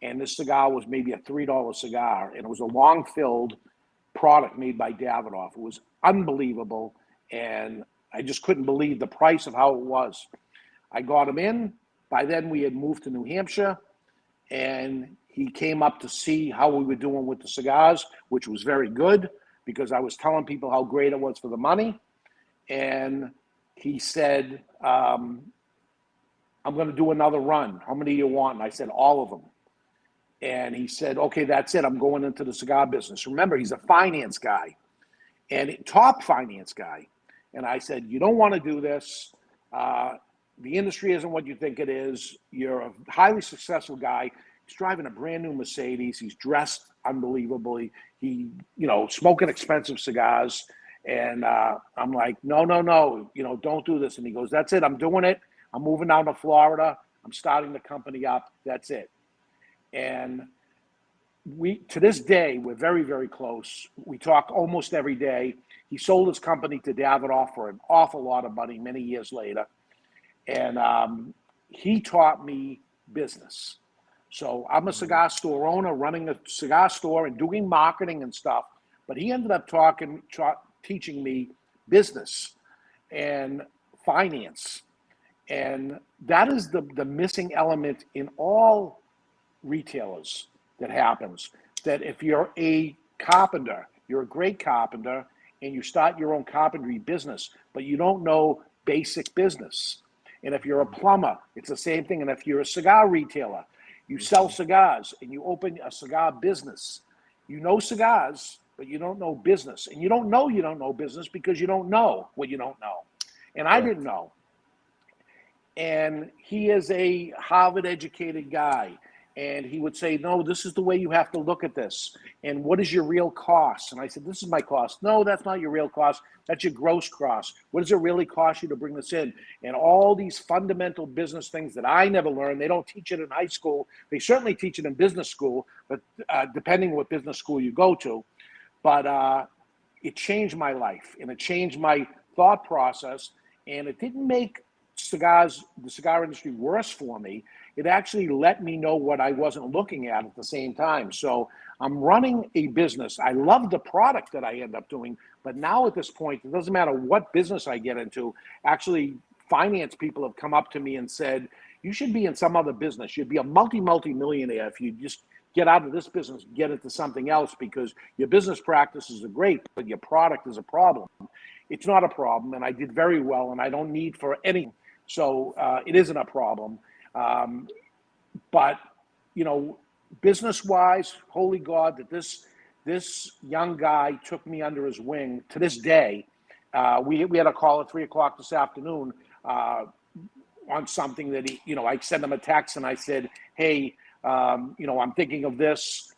And this cigar was maybe a $3 cigar. And it was a long-filled product made by Davidoff. It was unbelievable. And I just couldn't believe the price of how it was. I got him in. By then, we had moved to New Hampshire. And he came up to see how we were doing with the cigars, which was very good because I was telling people how great it was for the money. And he said, I'm going to do another run. How many do you want? And I said, all of them. And he said, okay, that's it. I'm going into the cigar business. Remember, he's a finance guy, and top finance guy. And I said, you don't want to do this. The industry isn't what you think it is. You're a highly successful guy. He's driving a brand new Mercedes. He's dressed unbelievably. He, smoking expensive cigars. And I'm like, no, no, no, don't do this. And he goes, that's it. I'm doing it. I'm moving down to Florida. I'm starting the company up. That's it. And to this day, we're very, very close. We talk almost every day. He sold his company to Davidoff for an awful lot of money many years later. And he taught me business. So I'm a cigar store owner running a cigar store and doing marketing and stuff. But he ended up teaching me business and finance. And that is the missing element in all retailers that happens. That if you're a carpenter, you're a great carpenter, and you start your own carpentry business, but you don't know basic business. And if you're a plumber, it's the same thing. And if you're a cigar retailer, you sell cigars and you open a cigar business. You know cigars, but you don't know business. And you don't know business because you don't know what you don't know. And I didn't know. And he is a Harvard educated guy. And he would say, no, this is the way you have to look at this. And what is your real cost? And I said, this is my cost. No, that's not your real cost. That's your gross cost. What does it really cost you to bring this in? And all these fundamental business things that I never learned. They don't teach it in high school. They certainly teach it in business school, but depending what business school you go to. But it changed my life, and it changed my thought process. And it didn't make the cigar industry worse for me. It actually let me know what I wasn't looking at the same time. So I'm running a business. I love the product that I end up doing, but now at this point, it doesn't matter what business I get into. Actually, finance people have come up to me and said, you should be in some other business. You'd be a multi-millionaire if you just get out of this business, get into something else, because your business practices are great, but your product is a problem. It's not a problem, and I did very well, and I don't need for anything. So it isn't a problem. But, business-wise, holy God, that this young guy took me under his wing to this day. We had a call at 3 o'clock this afternoon on something that I sent him a text and I said, hey, I'm thinking of this.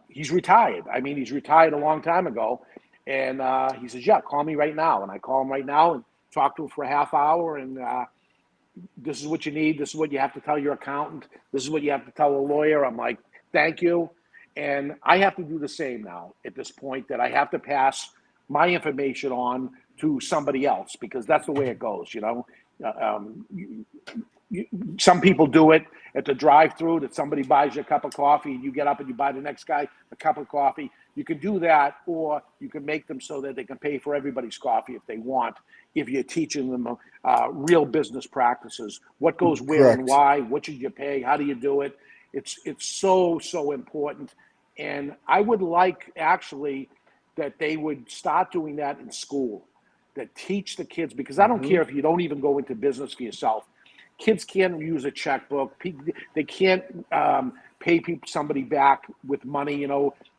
He's retired. I mean, he's retired a long time ago. And he says, yeah, call me right now. And I call him right now and talk to him for a half hour. And this is what you need. This is what you have to tell your accountant. This is what you have to tell a lawyer. I'm like, thank you. And I have to do the same now at this point, that I have to pass my information on to somebody else, because that's the way it goes, some people do it at the drive-through, that somebody buys you a cup of coffee and you get up and you buy the next guy a cup of coffee. You can do that, or you can make them so that they can pay for everybody's coffee if they want, if you're teaching them real business practices. What goes where Correct. and why, what should you pay, how do you do it? It's so important. And I would like, actually, that they would start doing that in school, that teach the kids, because I don't care if you don't even go into business for yourself. Kids can't use a checkbook. They can't pay somebody back with money.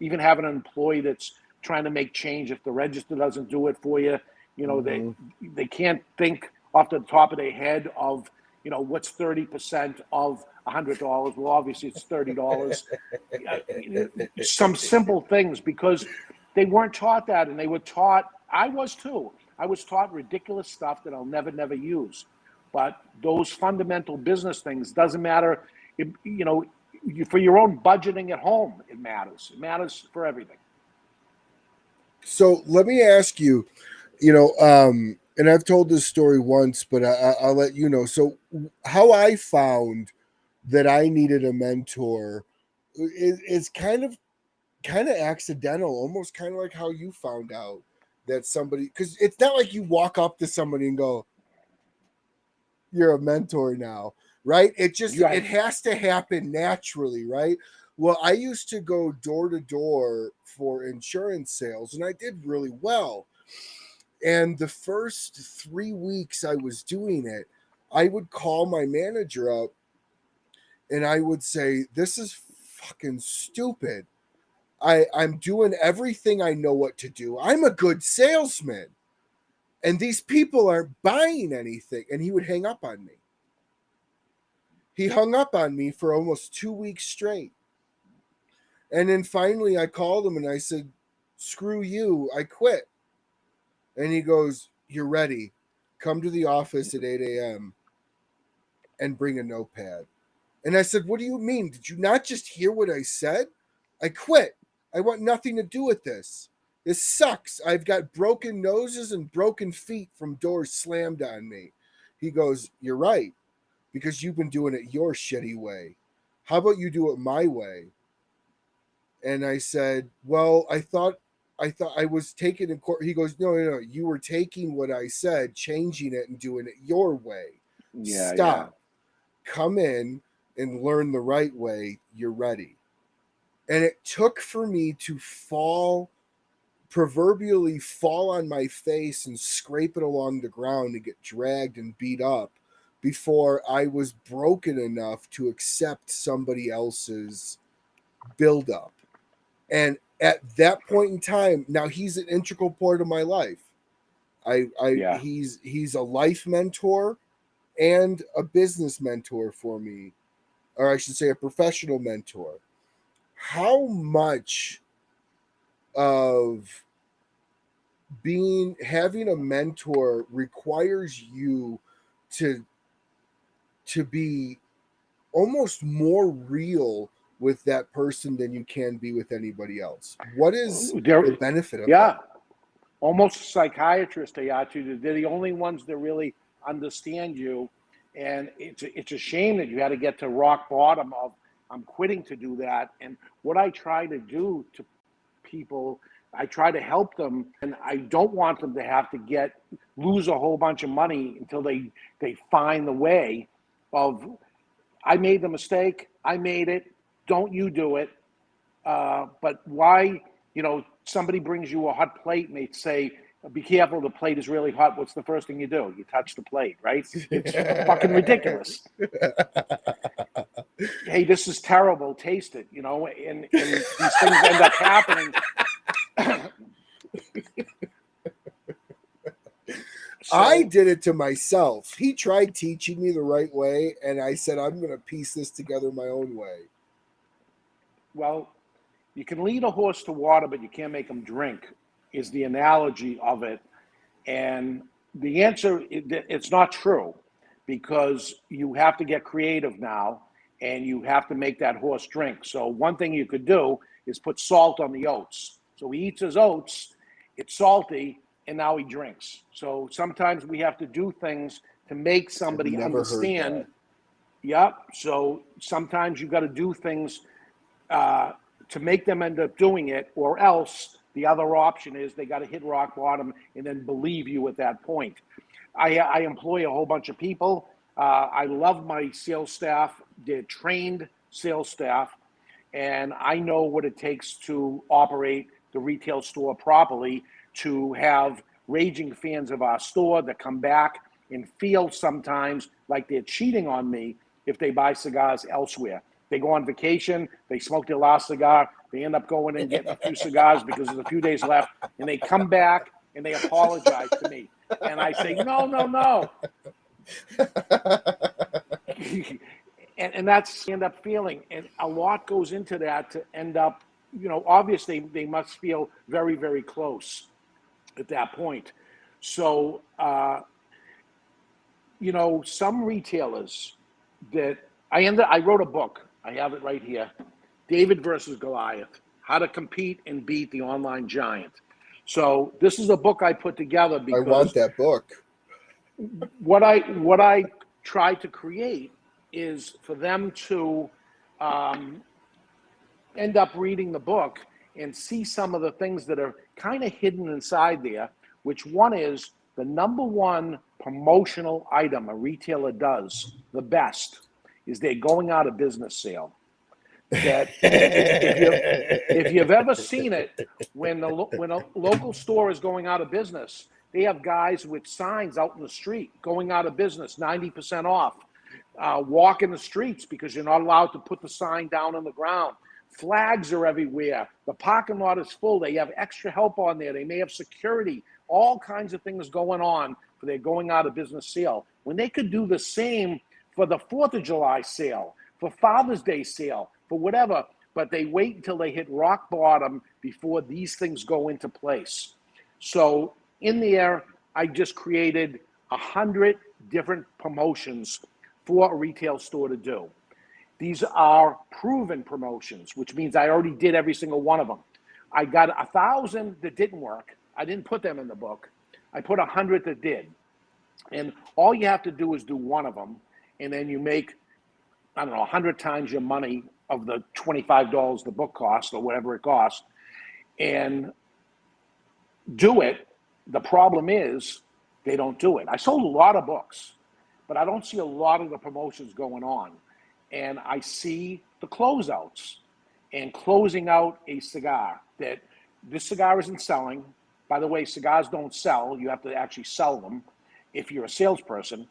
Even having an employee that's trying to make change, if the register doesn't do it for you, they can't think off the top of their head of what's 30% of $100. Well, obviously it's $30. Some simple things, because they weren't taught that, and they were taught. I was too. I was taught ridiculous stuff that I'll never use. But those fundamental business things, doesn't matter, for your own budgeting at home, it matters. It matters for everything. So let me ask you, and I've told this story once, but I'll let you know. So how I found that I needed a mentor is kind of accidental, almost kind of like how you found out that somebody, because it's not like you walk up to somebody and go, you're a mentor now, right? It just, it has to happen naturally, right? Well, I used to go door to door for insurance sales, and I did really well. And the first 3 weeks I was doing it, I would call my manager up and I would say, this is fucking stupid. I'm doing everything I know what to do. I'm a good salesman. And these people aren't buying anything. And he would hang up on me. He hung up on me for almost 2 weeks straight. And then finally I called him and I said, screw you, I quit. And he goes, "You're ready. Come to the office at 8 a.m. and bring a notepad." And I said, "What do you mean? Did you not just hear what I said? I quit. I want nothing to do with this. This sucks. I've got broken noses and broken feet from doors slammed on me." He goes, "You're right, because you've been doing it your shitty way. How about you do it my way?" And I said, "Well, I thought I was taking in court." He goes, "No, no, no. You were taking what I said, changing it, and doing it your way. Yeah. Stop. Come in and learn the right way. You're ready." And it took for me to proverbially fall on my face and scrape it along the ground and get dragged and beat up before I was broken enough to accept somebody else's buildup. And at that point in time, now he's an integral part of my life. Yeah. He's a life mentor and a business mentor for me, or I should say a professional mentor. How much of having a mentor requires you to be almost more real with that person than you can be with anybody else? What is There, the benefit of yeah, that? almost psychiatrists. They're the only ones that really understand you, and it's a shame that you had to get to rock bottom of I'm quitting to do that. And what I try to do to people, I try to help them, and I don't want them to have to lose a whole bunch of money until they find the way of I made the mistake, I made it, don't you do it. But why, somebody brings you a hot plate and they say, be careful, the plate is really hot. What's the first thing you do? You touch the plate, right? It's fucking ridiculous. Hey, this is terrible. Taste it, and these things end up happening. So, I did it to myself. He tried teaching me the right way, and I said, "I'm going to piece this together my own way." well, you can lead a horse to water, but you can't make him drink, is the analogy of it. And the answer, it's not true, because you have to get creative now and you have to make that horse drink. So one thing you could do is put salt on the oats. So he eats his oats, it's salty, and now he drinks. So sometimes we have to do things to make I've somebody never heard understand. that. Yep. So sometimes you got to do things to make them end up doing it, or else the other option is they got to hit rock bottom and then believe you at that point. I employ a whole bunch of people. I love my sales staff. They're trained sales staff, and I know what it takes to operate the retail store properly, to have raging fans of our store that come back and feel sometimes like they're cheating on me if they buy cigars elsewhere. They go on vacation, they smoke their last cigar, they end up going and getting a few cigars because there's a few days left, and they come back and they apologize to me. And I say, no, no, no. And that's end up feeling. And a lot goes into that to end up, obviously they must feel very, very close at that point. So, some retailers that I wrote a book. I have it right here. David versus Goliath: How to Compete and Beat the Online Giant. So this is a book I put together I want because that book. what I tried to create is for them to end up reading the book and see some of the things that are kind of hidden inside there, which one is the number one promotional item a retailer does the best is they're going out of business sale. That if you've ever seen it, when a local store is going out of business, they have guys with signs out in the street going out of business, 90% off. Walk in the streets because you're not allowed to put the sign down on the ground. Flags are everywhere. The parking lot is full. They have extra help on there. They may have security, all kinds of things going on for their going out of business sale. When they could do the same for the 4th of July sale, for Father's Day sale, for whatever, but they wait until they hit rock bottom before these things go into place. So in there, I just created 100 different promotions for a retail store to do. These are proven promotions, which means I already did every single one of them. I got 1,000 that didn't work. I didn't put them in the book. I put 100 that did. And all you have to do is do one of them, and then you make, I don't know, 100 times your money of the $25 the book cost or whatever it costs, and do it. The problem is they don't do it. I sold a lot of books, but I don't see a lot of the promotions going on. And I see the closeouts and closing out a cigar that this cigar isn't selling. By the way, cigars don't sell. You have to actually sell them if you're a salesperson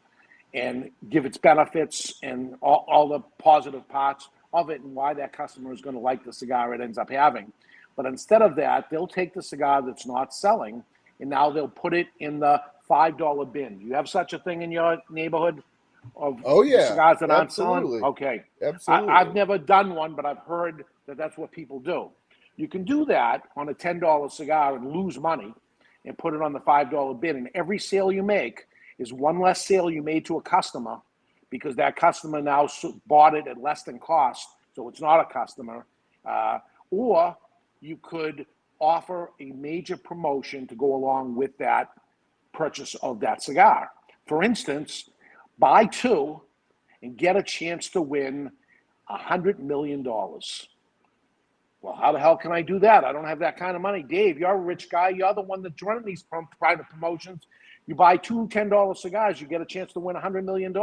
and give its benefits and all the positive parts of it and why that customer is going to like the cigar it ends up having. But instead of that, they'll take the cigar that's not selling and now they'll put it in the $5 bin. You have such a thing in your neighborhood of cigars that aren't selling? Okay. Absolutely. I've never done one, but I've heard that that's what people do. You can do that on a $10 cigar and lose money and put it on the $5 bin. And every sale you make is one less sale you made to a customer because that customer now bought it at less than cost, so it's not a customer. Or you could offer a major promotion to go along with that purchase of that cigar. For instance, buy two and get a chance to win $100 million. Well, how the hell can I do that? I don't have that kind of money. Dave, you're a rich guy. You're the one that's running these private promotions. You buy two $10 cigars, you get a chance to win $100 million.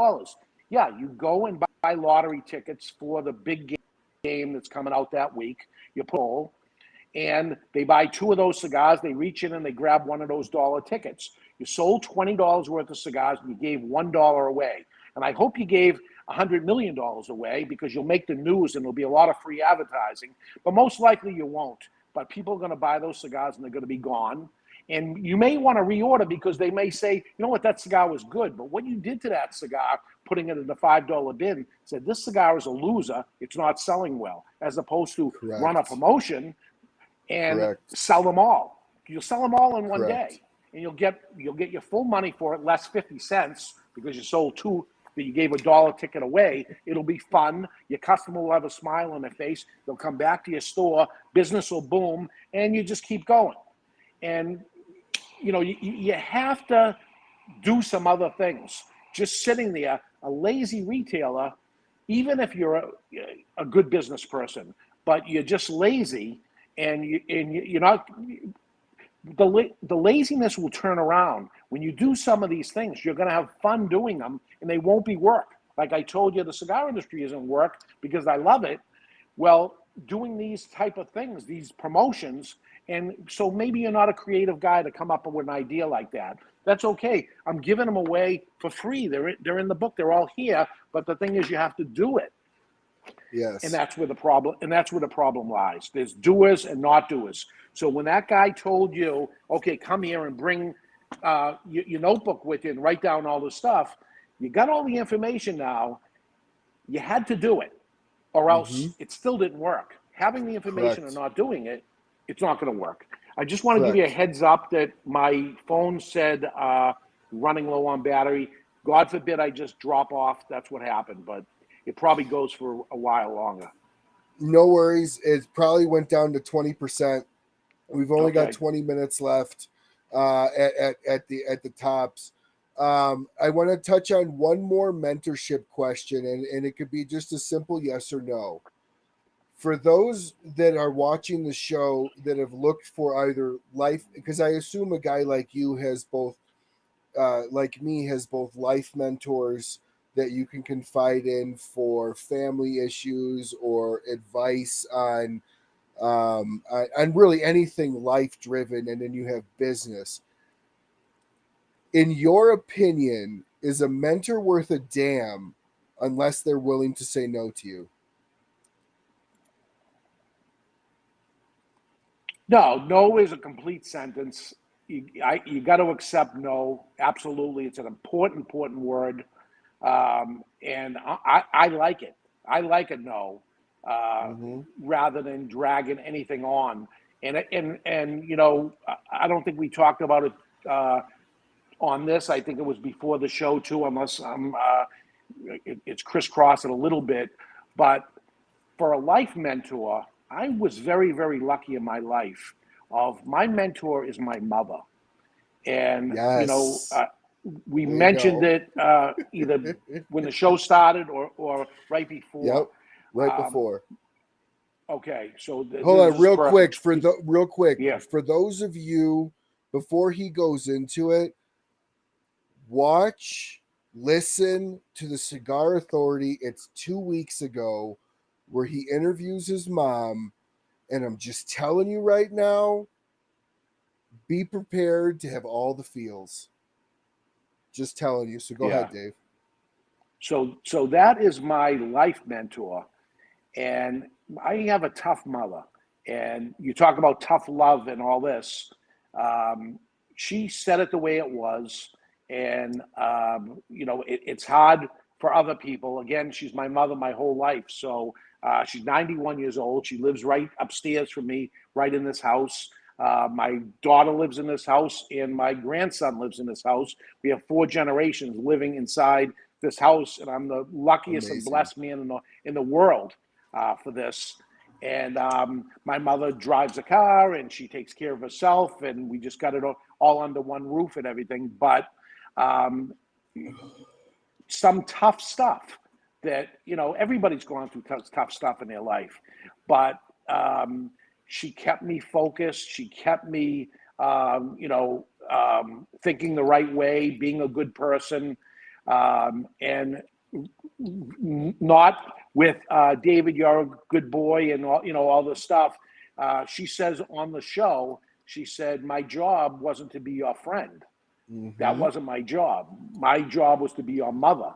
Yeah, you go and buy lottery tickets for the big game that's coming out that week. You pull, and they buy two of those cigars. They reach in and they grab one of those dollar tickets. You sold $20 worth of cigars and you gave $1 away. And I hope you gave $100 million away because you'll make the news and there'll be a lot of free advertising. But most likely you won't. But people are going to buy those cigars and they're going to be gone. And you may want to reorder because they may say, you know what, that cigar was good. But what you did to that cigar, putting it in the $5 bin, said this cigar is a loser. It's not selling well, as opposed to run a promotion and sell them all. You'll sell them all in one day. And you'll get your full money for it, less 50 cents, because you sold two that you gave $1 ticket away. It'll be fun. Your customer will have a smile on their face. They'll come back to your store. Business will boom, and you just keep going. And you know, you have to do some other things. Just sitting there, a lazy retailer, even if you're a good business person, but you're just lazy, and you're not. The laziness will turn around. When you do some of these things, you're going to have fun doing them, and they won't be work. Like I told you, the cigar industry isn't work because I love it. Well, doing these type of things, these promotions, and so maybe you're not a creative guy to come up with an idea like that. That's okay. I'm giving them away for free. They're in the book. They're all here. But the thing is, you have to do it. Yes. And that's where the problem lies. There's doers and not doers. So when that guy told you, okay, come here and bring your notebook with you and write down all this stuff, you got all the information now. You had to do it, or else it still didn't work. Having the information and not doing it, it's not going to work. I just want to give you a heads up that my phone said running low on battery. God forbid I just drop off. That's what happened, but it probably goes for a while longer. No worries. It probably went down to 20%. We've only got 20 minutes left at the tops. I want to touch on one more mentorship question, and it could be just a simple yes or no. For those that are watching the show that have looked for either life, because I assume a guy like you has both, like me, has both life mentors that you can confide in for family issues or advice on really anything life driven, and then you have business. In your opinion, is a mentor worth a damn unless they're willing to say no to you? No is a complete sentence. You got to accept no. Absolutely. It's an important word. And I like it. I like a no rather than dragging anything on. And you know, I don't think we talked about it on this. I think it was before the show too, unless it's crisscrossed a little bit. But for a life mentor, I was very, very lucky in my life. My mentor is my mother. And, Yes. We There you mentioned go. it either when the show started or right before. Yep, right before. Okay, so Hold on, this is real perfect. quick. Yeah. For those of you, before he goes into it, watch, listen to the Cigar Authority. It's 2 weeks ago where he interviews his mom. And I'm just telling you right now, be prepared to have all the feels. Just telling you. So go Yeah. ahead, Dave. So that is my life mentor. And I have a tough mother. And you talk about tough love and all this. She said it the way it was. And, it's hard for other people. Again, she's my mother my whole life. So she's 91 years old. She lives right upstairs from me, right in this house. My daughter lives in this house, and my grandson lives in this house. We have 4 generations living inside this house, and I'm the luckiest and blessed man in the world for this. And my mother drives a car, and she takes care of herself, and we just got it all under one roof and everything. But some tough stuff that everybody's gone through tough stuff in their life, but she kept me focused. She kept me thinking the right way, being a good person, and not with David, you're a good boy, and all this stuff. She says on the show, she said, my job wasn't to be your friend. Mm-hmm. That wasn't my job. My job was to be your mother,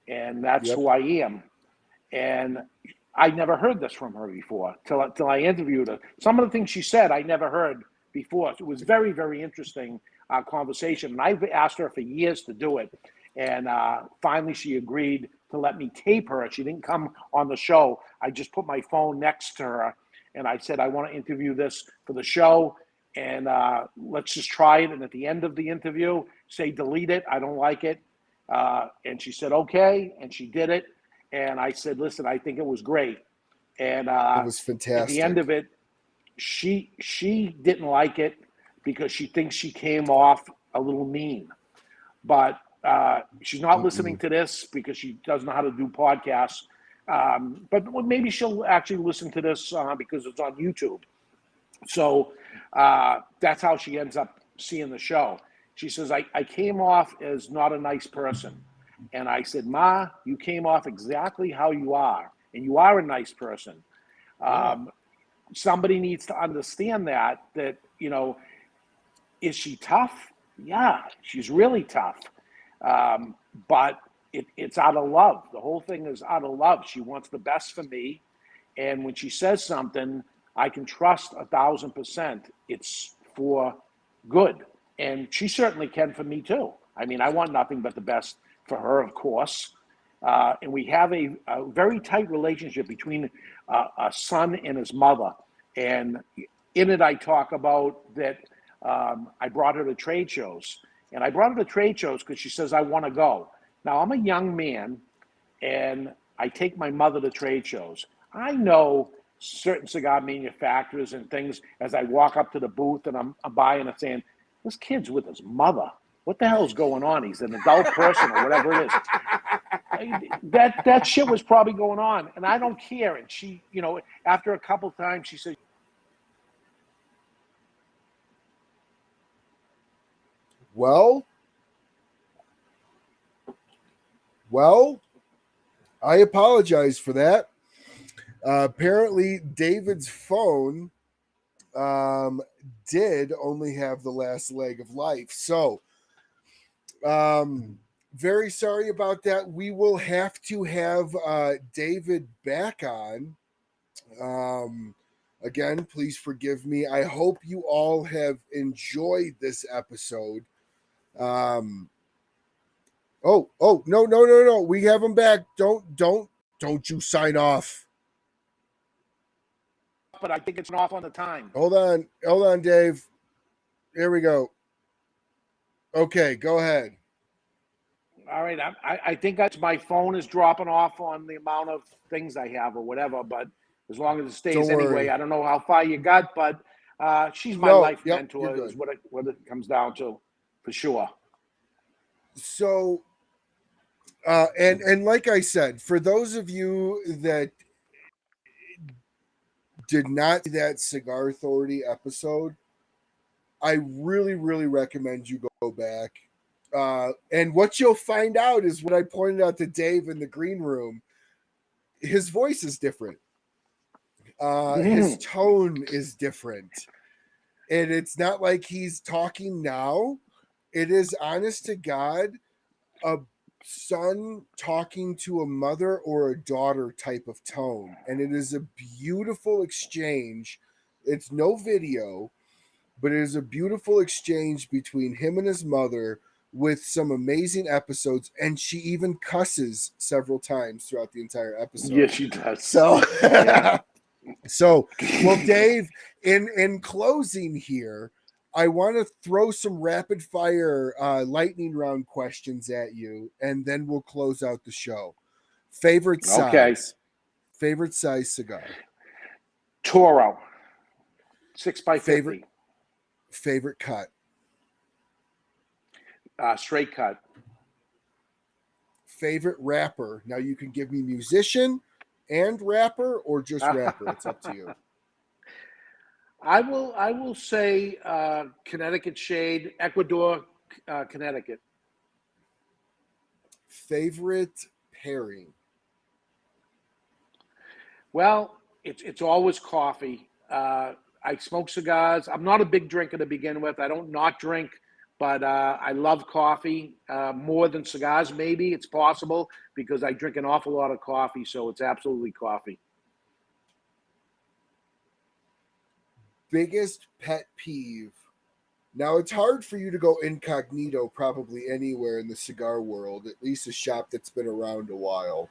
and that's who I am. And I never heard this from her before till I interviewed her. Some of the things she said I never heard before. It was very, very interesting conversation. And I've asked her for years to do it. And finally she agreed to let me tape her. She didn't come on the show. I just put my phone next to her and I said, I want to interview this for the show. And let's just try it. And at the end of the interview, say, delete it. I don't like it. And she said, okay. And she did it. And I said, listen, I think it was great. And it was fantastic. At the end of it, she didn't like it because she thinks she came off a little mean. But she's not listening to this because she doesn't know how to do podcasts. But maybe she'll actually listen to this because it's on YouTube. So that's how she ends up seeing the show. She says, I came off as not a nice person. And I said, Ma, you came off exactly how you are. And you are a nice person. Somebody needs to understand that, is she tough? Yeah, she's really tough. But it's out of love. The whole thing is out of love. She wants the best for me. And when she says something, I can trust 1,000% it's for good. And she certainly can for me too. I mean, I want nothing but the best for her, of course. And we have a very tight relationship between a son and his mother. And in it, I talk about that I brought her to trade shows. And I brought her to trade shows because she says, I want to go. Now, I'm a young man, and I take my mother to trade shows. I know certain cigar manufacturers and things as I walk up to the booth and I'm buying and saying, this kid's with his mother. What the hell's going on? He's an adult person or whatever it is. That shit was probably going on, and I don't care. And she, after a couple times, she said, Well, I apologize for that. Apparently, David's phone did only have the last leg of life. So, very sorry about that. We will have to have David back on. Again, please forgive me. I hope you all have enjoyed this episode. Oh, no. We have him back. Don't you sign off. but I think it's off on the time. Hold on, Dave. Here we go. Okay, go ahead. All right, I think that's my phone is dropping off on the amount of things I have or whatever. But as long as it stays Don't anyway, worry. I don't know how far you got, but she's my No, life yep, you're mentor, is good. what it comes down to, for sure. So, and like I said, for those of you that did not see that Cigar Authority episode, I really, really recommend you go back. And what you'll find out is what I pointed out to Dave in the green room. His voice is different. His tone is different. And it's not like he's talking now. It is honest to God a son talking to a mother or a daughter type of tone. And it is a beautiful exchange. It's no video, but it is a beautiful exchange between him and his mother with some amazing episodes. And she even cusses several times throughout the entire episode. Yes, she does. So, Yeah. so well, Dave, in closing here, I want to throw some rapid fire lightning round questions at you, and then we'll close out the show. Favorite Okay. size? Favorite size cigar? Toro, 6 by Favorite 50, favorite cut? straight cut. Favorite rapper? Now you can give me musician and rapper, or just rapper. It's up to you. I will say Connecticut shade, Ecuador, Connecticut. Favorite pairing? Well, it's always coffee. I smoke cigars. I'm not a big drinker to begin with. I don't not drink, but I love coffee more than cigars. Maybe it's possible because I drink an awful lot of coffee, so it's absolutely coffee. Biggest pet peeve? Now, it's hard for you to go incognito probably anywhere in the cigar world, at least a shop that's been around a while,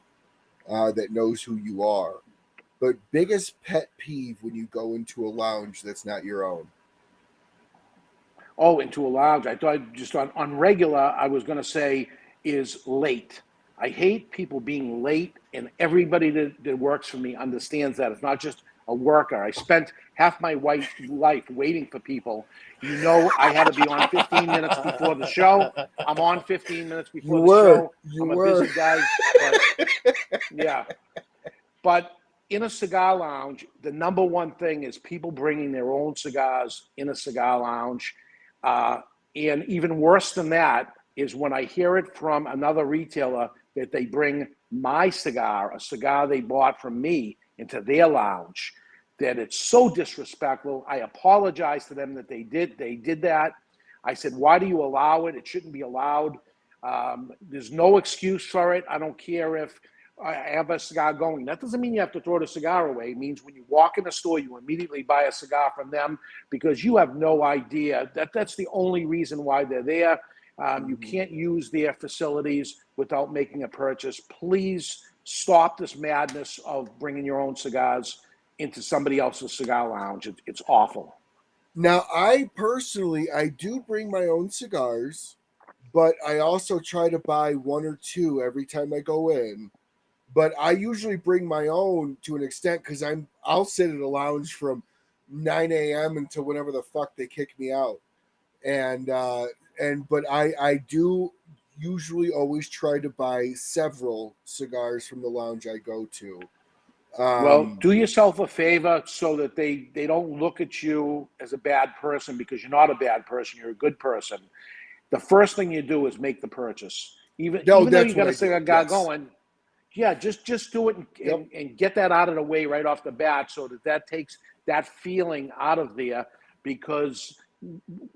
that knows who you are. But biggest pet peeve when you go into a lounge that's not your own? Oh, into a lounge. I thought just on regular, I was going to say is late. I hate people being late, and everybody that works for me understands that. It's not just a worker. I spent half my life waiting for people. I had to be on 15 minutes before the show. I'm on 15 minutes You before the were. show. You I'm a were. busy guy, but yeah. But in a cigar lounge, the number one thing is people bringing their own cigars in a cigar lounge. Uh, and even worse than that is when I hear it from another retailer that they bring my cigar, a cigar they bought from me, into their lounge. That it's so disrespectful. I apologize to them that they did that. I said, why do you allow it? It shouldn't be allowed. There's no excuse for it. I don't care if I have a cigar going. That doesn't mean you have to throw the cigar away. It means when you walk in the store, you immediately buy a cigar from them because you have no idea that's the only reason why they're there. You can't use their facilities without making a purchase. Please stop this madness of bringing your own cigars into somebody else's cigar lounge. It's awful. Now, I do bring my own cigars, but I also try to buy one or two every time I go in. But I usually bring my own to an extent because I'll sit at a lounge from 9 a.m. until whenever the fuck they kick me out. And but I do usually always try to buy several cigars from the lounge I go to. Well, Um, do yourself a favor so that they don't look at you as a bad person because you're not a bad person. You're a good person. The first thing you do is make the purchase. Even no, even though that's you what got a I do. cigar Yes. going, yeah, just do it and, Yep. and, and get that out of the way right off the bat so that takes that feeling out of there because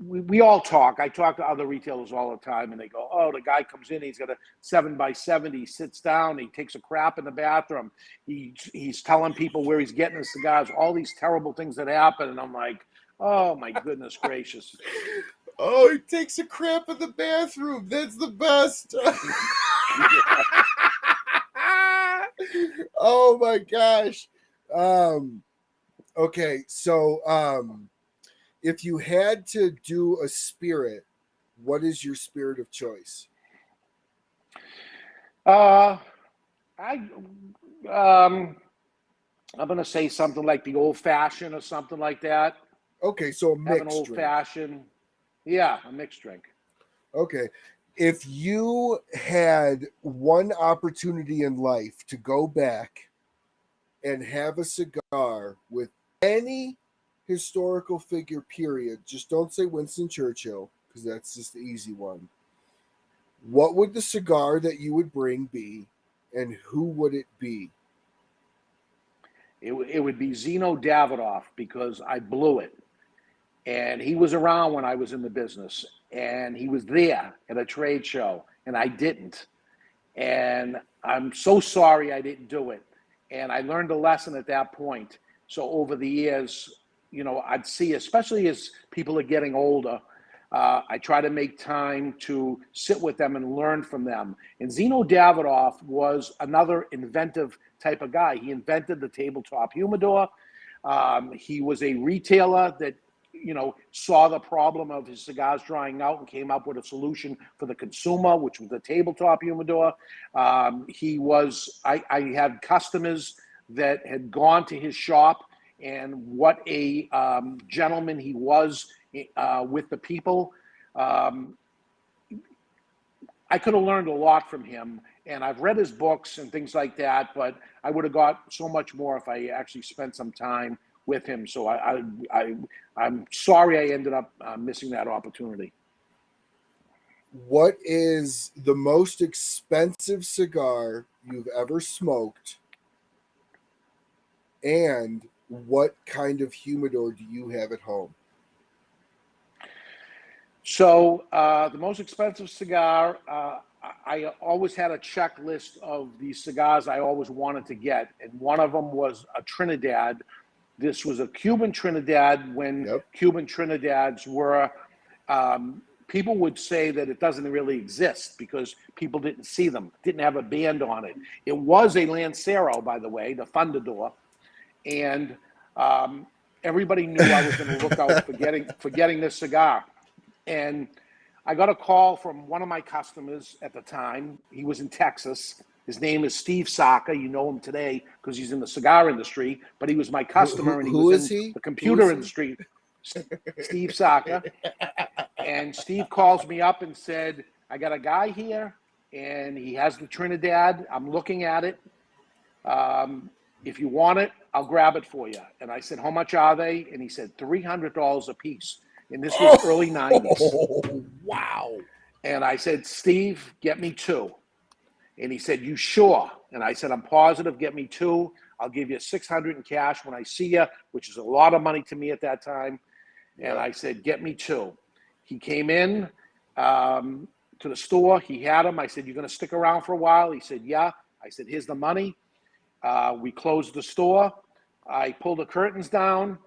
we all talk. I talk to other retailers all the time and they go, oh, the guy comes in, he's got a 7 by 70, he sits down, he takes a crap in the bathroom, he's telling people where he's getting his cigars, all these terrible things that happen. And I'm like, oh my goodness gracious. Oh, he takes a crap in the bathroom. That's the best. Yeah. Oh my gosh. Um, okay, so if you had to do a spirit what is your spirit of choice? Uh, I I'm gonna say something like the old fashioned or something like that. Okay, so a Have an mixed old drink. fashioned. Yeah, a mixed drink. Okay. If you had one opportunity in life to go back and have a cigar with any historical figure, period, just don't say Winston Churchill, because that's just the easy one. What would the cigar that you would bring be, and who would it be? It would be Zeno Davidoff because I blew it. And he was around when I was in the business, and he was there at a trade show, and I didn't. And I'm so sorry I didn't do it. And I learned a lesson at that point. So over the years, I'd see, especially as people are getting older, I try to make time to sit with them and learn from them. And Zeno Davidoff was another inventive type of guy. He invented the tabletop humidor. He was a retailer that saw the problem of his cigars drying out and came up with a solution for the consumer, which was the tabletop humidor. I had customers that had gone to his shop, and what a gentleman he was with the people. I could have learned a lot from him, and I've read his books and things like that, but I would have got so much more if I actually spent some time with him. So I'm sorry I ended up missing that opportunity. What is the most expensive cigar you've ever smoked? And what kind of humidor do you have at home? So the most expensive cigar, I always had a checklist of these cigars I always wanted to get, and one of them was a Trinidad. This was a Cuban Trinidad when Yep. Cuban Trinidads were, people would say that it doesn't really exist because people didn't see them, didn't have a band on it. It was a Lancero, by the way, the Fundador. And everybody knew I was going to look out for getting this cigar. And I got a call from one of my customers at the time. He was in Texas. His name is Steve Saka. You know him today because he's in the cigar industry, but he was my customer and he was in the computer industry. Steve Saka. And Steve calls me up and said, I got a guy here and he has the Trinidad. I'm looking at it. If you want it, I'll grab it for you. And I said, how much are they? And he said, $300 a piece. And this was early 90s. Oh, wow. And I said, Steve, get me two. And he said, you sure? And I said, I'm positive, get me two. I'll give you $600 in cash when I see you, which is a lot of money to me at that time. And I said, get me two. He came in to the store. He had them. I said, you're going to stick around for a while? He said, yeah. I said, here's the money. We closed the store. I pulled the curtains down,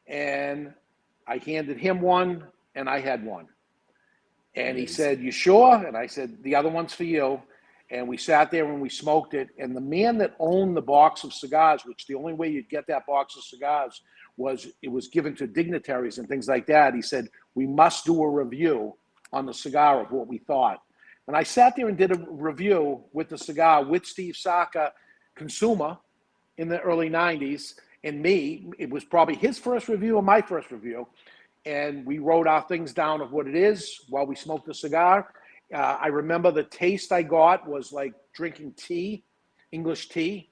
and I handed him one, and I had one. And he said, you sure? And I said, the other one's for you. And we sat there and we smoked it. And the man that owned the box of cigars, which the only way you'd get that box of cigars was it was given to dignitaries and things like that. He said, we must do a review on the cigar of what we thought. And I sat there and did a review with the cigar with Steve Saka, consumer, in the early 90s. And me, it was probably his first review or my first review. And we wrote our things down of what it is while we smoked the cigar. I remember the taste I got was like drinking tea, English tea.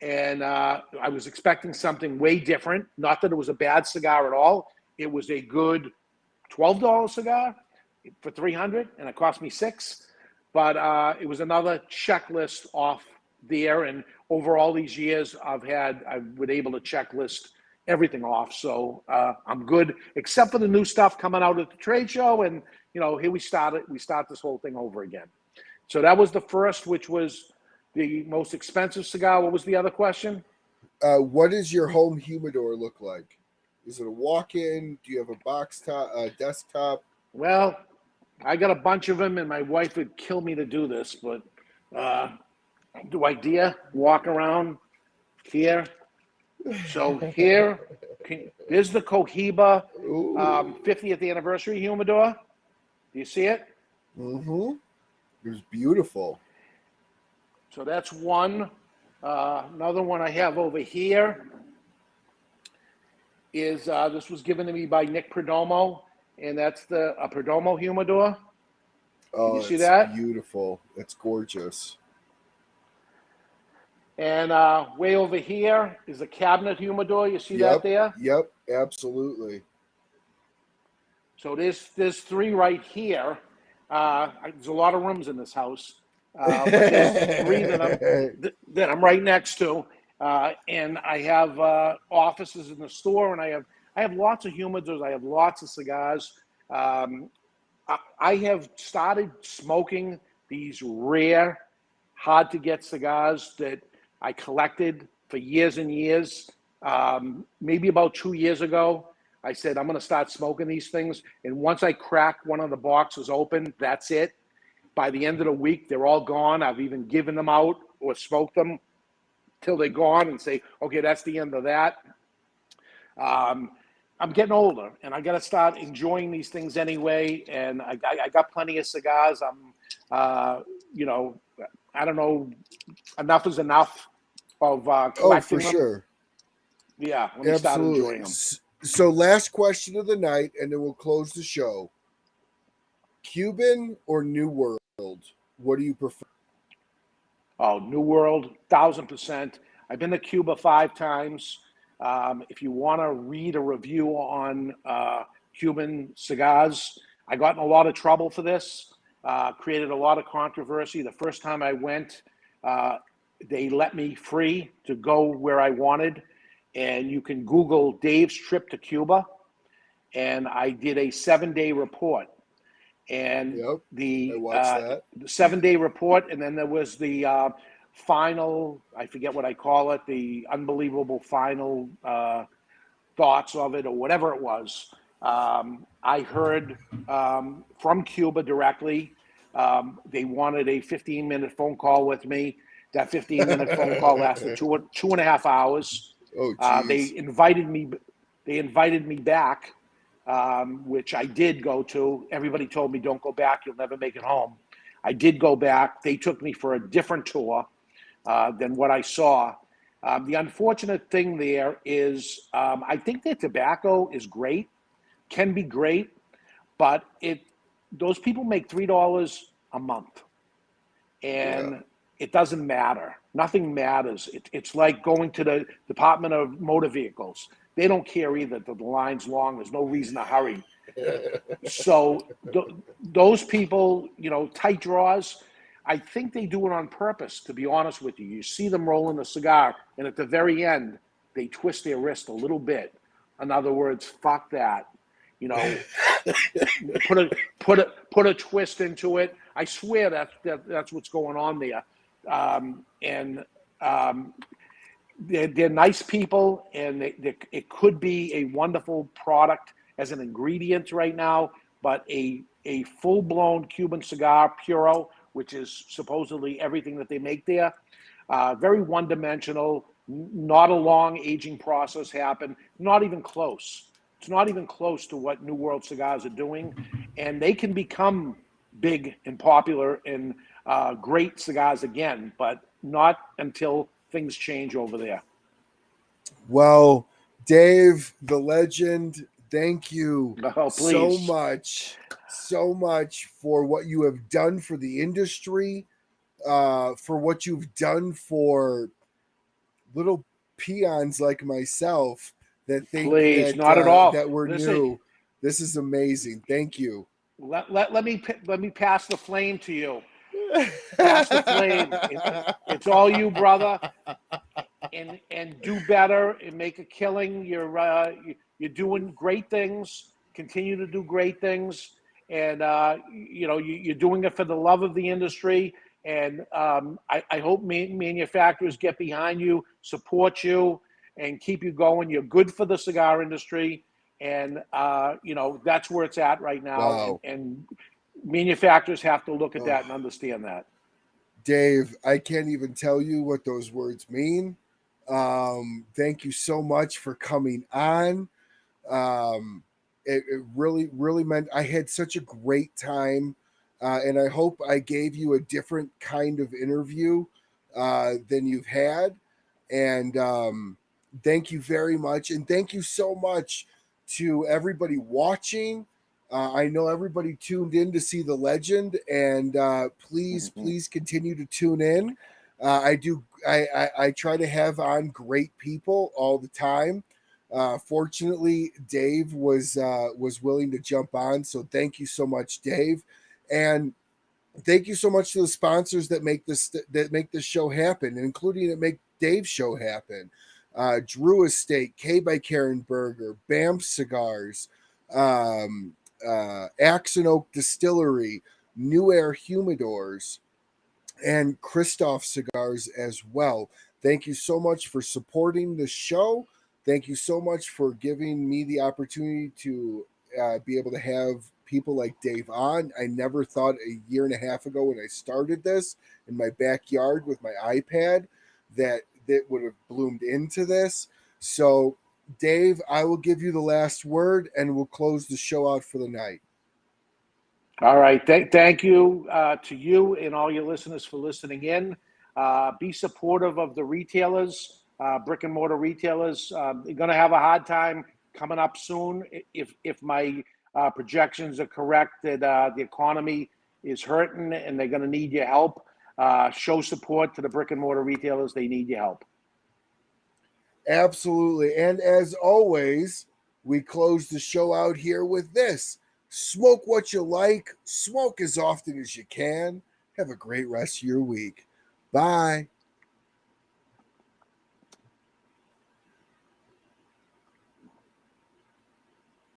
And I was expecting something way different. Not that it was a bad cigar at all. It was a good $12 cigar for $300, and it cost me $6. But it was another checklist off there. And over all these years, I've been able to checklist everything off. So I'm good, except for the new stuff coming out at the trade show. And, here we start this whole thing over again. So that was the first, which was the most expensive cigar. What was the other question? What does your home humidor look like? Is it a walk-in? Do you have a box top, desktop? Well, I got a bunch of them, and my wife would kill me to do this, but do I dare walk around here? So here's the Cohiba 50th anniversary humidor. Do you see it? Mm-hmm. It was beautiful. So that's one. Another one I have over here is this was given to me by Nick Perdomo, and that's a Perdomo humidor. Can you Oh, see it's that? beautiful. It's gorgeous. And way over here is a cabinet humidor. You see that Yep. there? Yep. Absolutely. So there's three right here. There's a lot of rooms in this house, but there's three that I'm right next to, and I have offices in the store, and I have lots of humidors. I have lots of cigars. I have started smoking these rare, hard to get cigars that I collected for years and years. Maybe about 2 years ago, I said, I'm going to start smoking these things. And once I crack one of the boxes open, that's it. By the end of the week, they're all gone. I've even given them out or smoked them till they're gone and say, okay, that's the end of that. I'm getting older, and I got to start enjoying these things anyway. And I got plenty of cigars. You know, I don't know, enough is enough of Oh, for collecting them. sure. Yeah, let me start Absolutely. enjoying them. So, last question of the night, and then we'll close the show. Cuban or New World? What do you prefer? Oh, New World, 1,000%. I've been to Cuba 5 times. If you want to read a review on Cuban cigars, I got in a lot of trouble for this, created a lot of controversy. The first time I went, they let me free to go where I wanted. And you can Google Dave's trip to Cuba. And I did a 7-day report. And Yep, I the watched that. 7-day report, and then there was the final, I forget what I call it, the unbelievable final thoughts of it or whatever it was. I heard from Cuba directly. They wanted a 15-minute phone call with me. That 15-minute phone call lasted 2.5 hours. Oh, They geez. invited me. They invited me back, which I did go to. Everybody told me, "Don't go back; you'll never make it home." I did go back. They took me for a different tour than what I saw. The unfortunate thing there is, I think their tobacco is great, can be great, but those people make $3 a month, Yeah. and it doesn't matter. Nothing matters. It's like going to the Department of Motor Vehicles. They don't care either that the line's long. There's no reason to hurry. So those people, tight draws, I think they do it on purpose, to be honest with you. You see them rolling a cigar, and at the very end, they twist their wrist a little bit. In other words, fuck that. Put a twist into it. I swear that's what's going on there. They're nice people, and it could be a wonderful product as an ingredient right now, but a full-blown Cuban cigar, Puro, which is supposedly everything that they make there, very one-dimensional, not a long aging process happen, not even close. It's not even close to what New World cigars are doing, and they can become big and popular and great cigars again, but not until things change over there. Well, Dave, the legend, thank you Please. so much for what you have done for the industry, for what you've done for little peons like myself that think Please, not at all. that we're Listen, new. This is amazing. Thank you. let me pass the flame to you. Pass the flame. It's all you, brother. And do better and make a killing. You're doing great things. Continue to do great things, and you're doing it for the love of the industry. And I hope manufacturers get behind you, support you, and keep you going. You're good for the cigar industry, and that's where it's at right now. Wow. And manufacturers have to look at that and understand that. Dave, I can't even tell you what those words mean. Thank you so much for coming on. it really, really meant I had such a great time. And I hope I gave you a different kind of interview than you've had. And thank you very much. And thank you so much to everybody watching. I know everybody tuned in to see the legend, and please continue to tune in. I do. I try to have on great people all the time. Fortunately, Dave was willing to jump on, so thank you so much, Dave, and thank you so much to the sponsors that make this show happen, including that make Dave's show happen. Drew Estate, K by Karen Berger, BAMF Cigars, Axe and Oak Distillery, New Air Humidors, and Christoph Cigars as well. Thank you so much for supporting the show. Thank you so much for giving me the opportunity to be able to have people like Dave on. I never thought a year and a half ago when I started this in my backyard with my iPad that would have bloomed into this. So, Dave, I will give you the last word and we'll close the show out for the night. All right. Thank you to you and all your listeners for listening in. Be supportive of the retailers, brick and mortar retailers. They're going to have a hard time coming up soon. If my projections are correct, that the economy is hurting and they're going to need your help. Show support to the brick and mortar retailers. They need your help. Absolutely. And as always, we close the show out here with this. Smoke what you like, smoke as often as you can. Have a great rest of your week. Bye.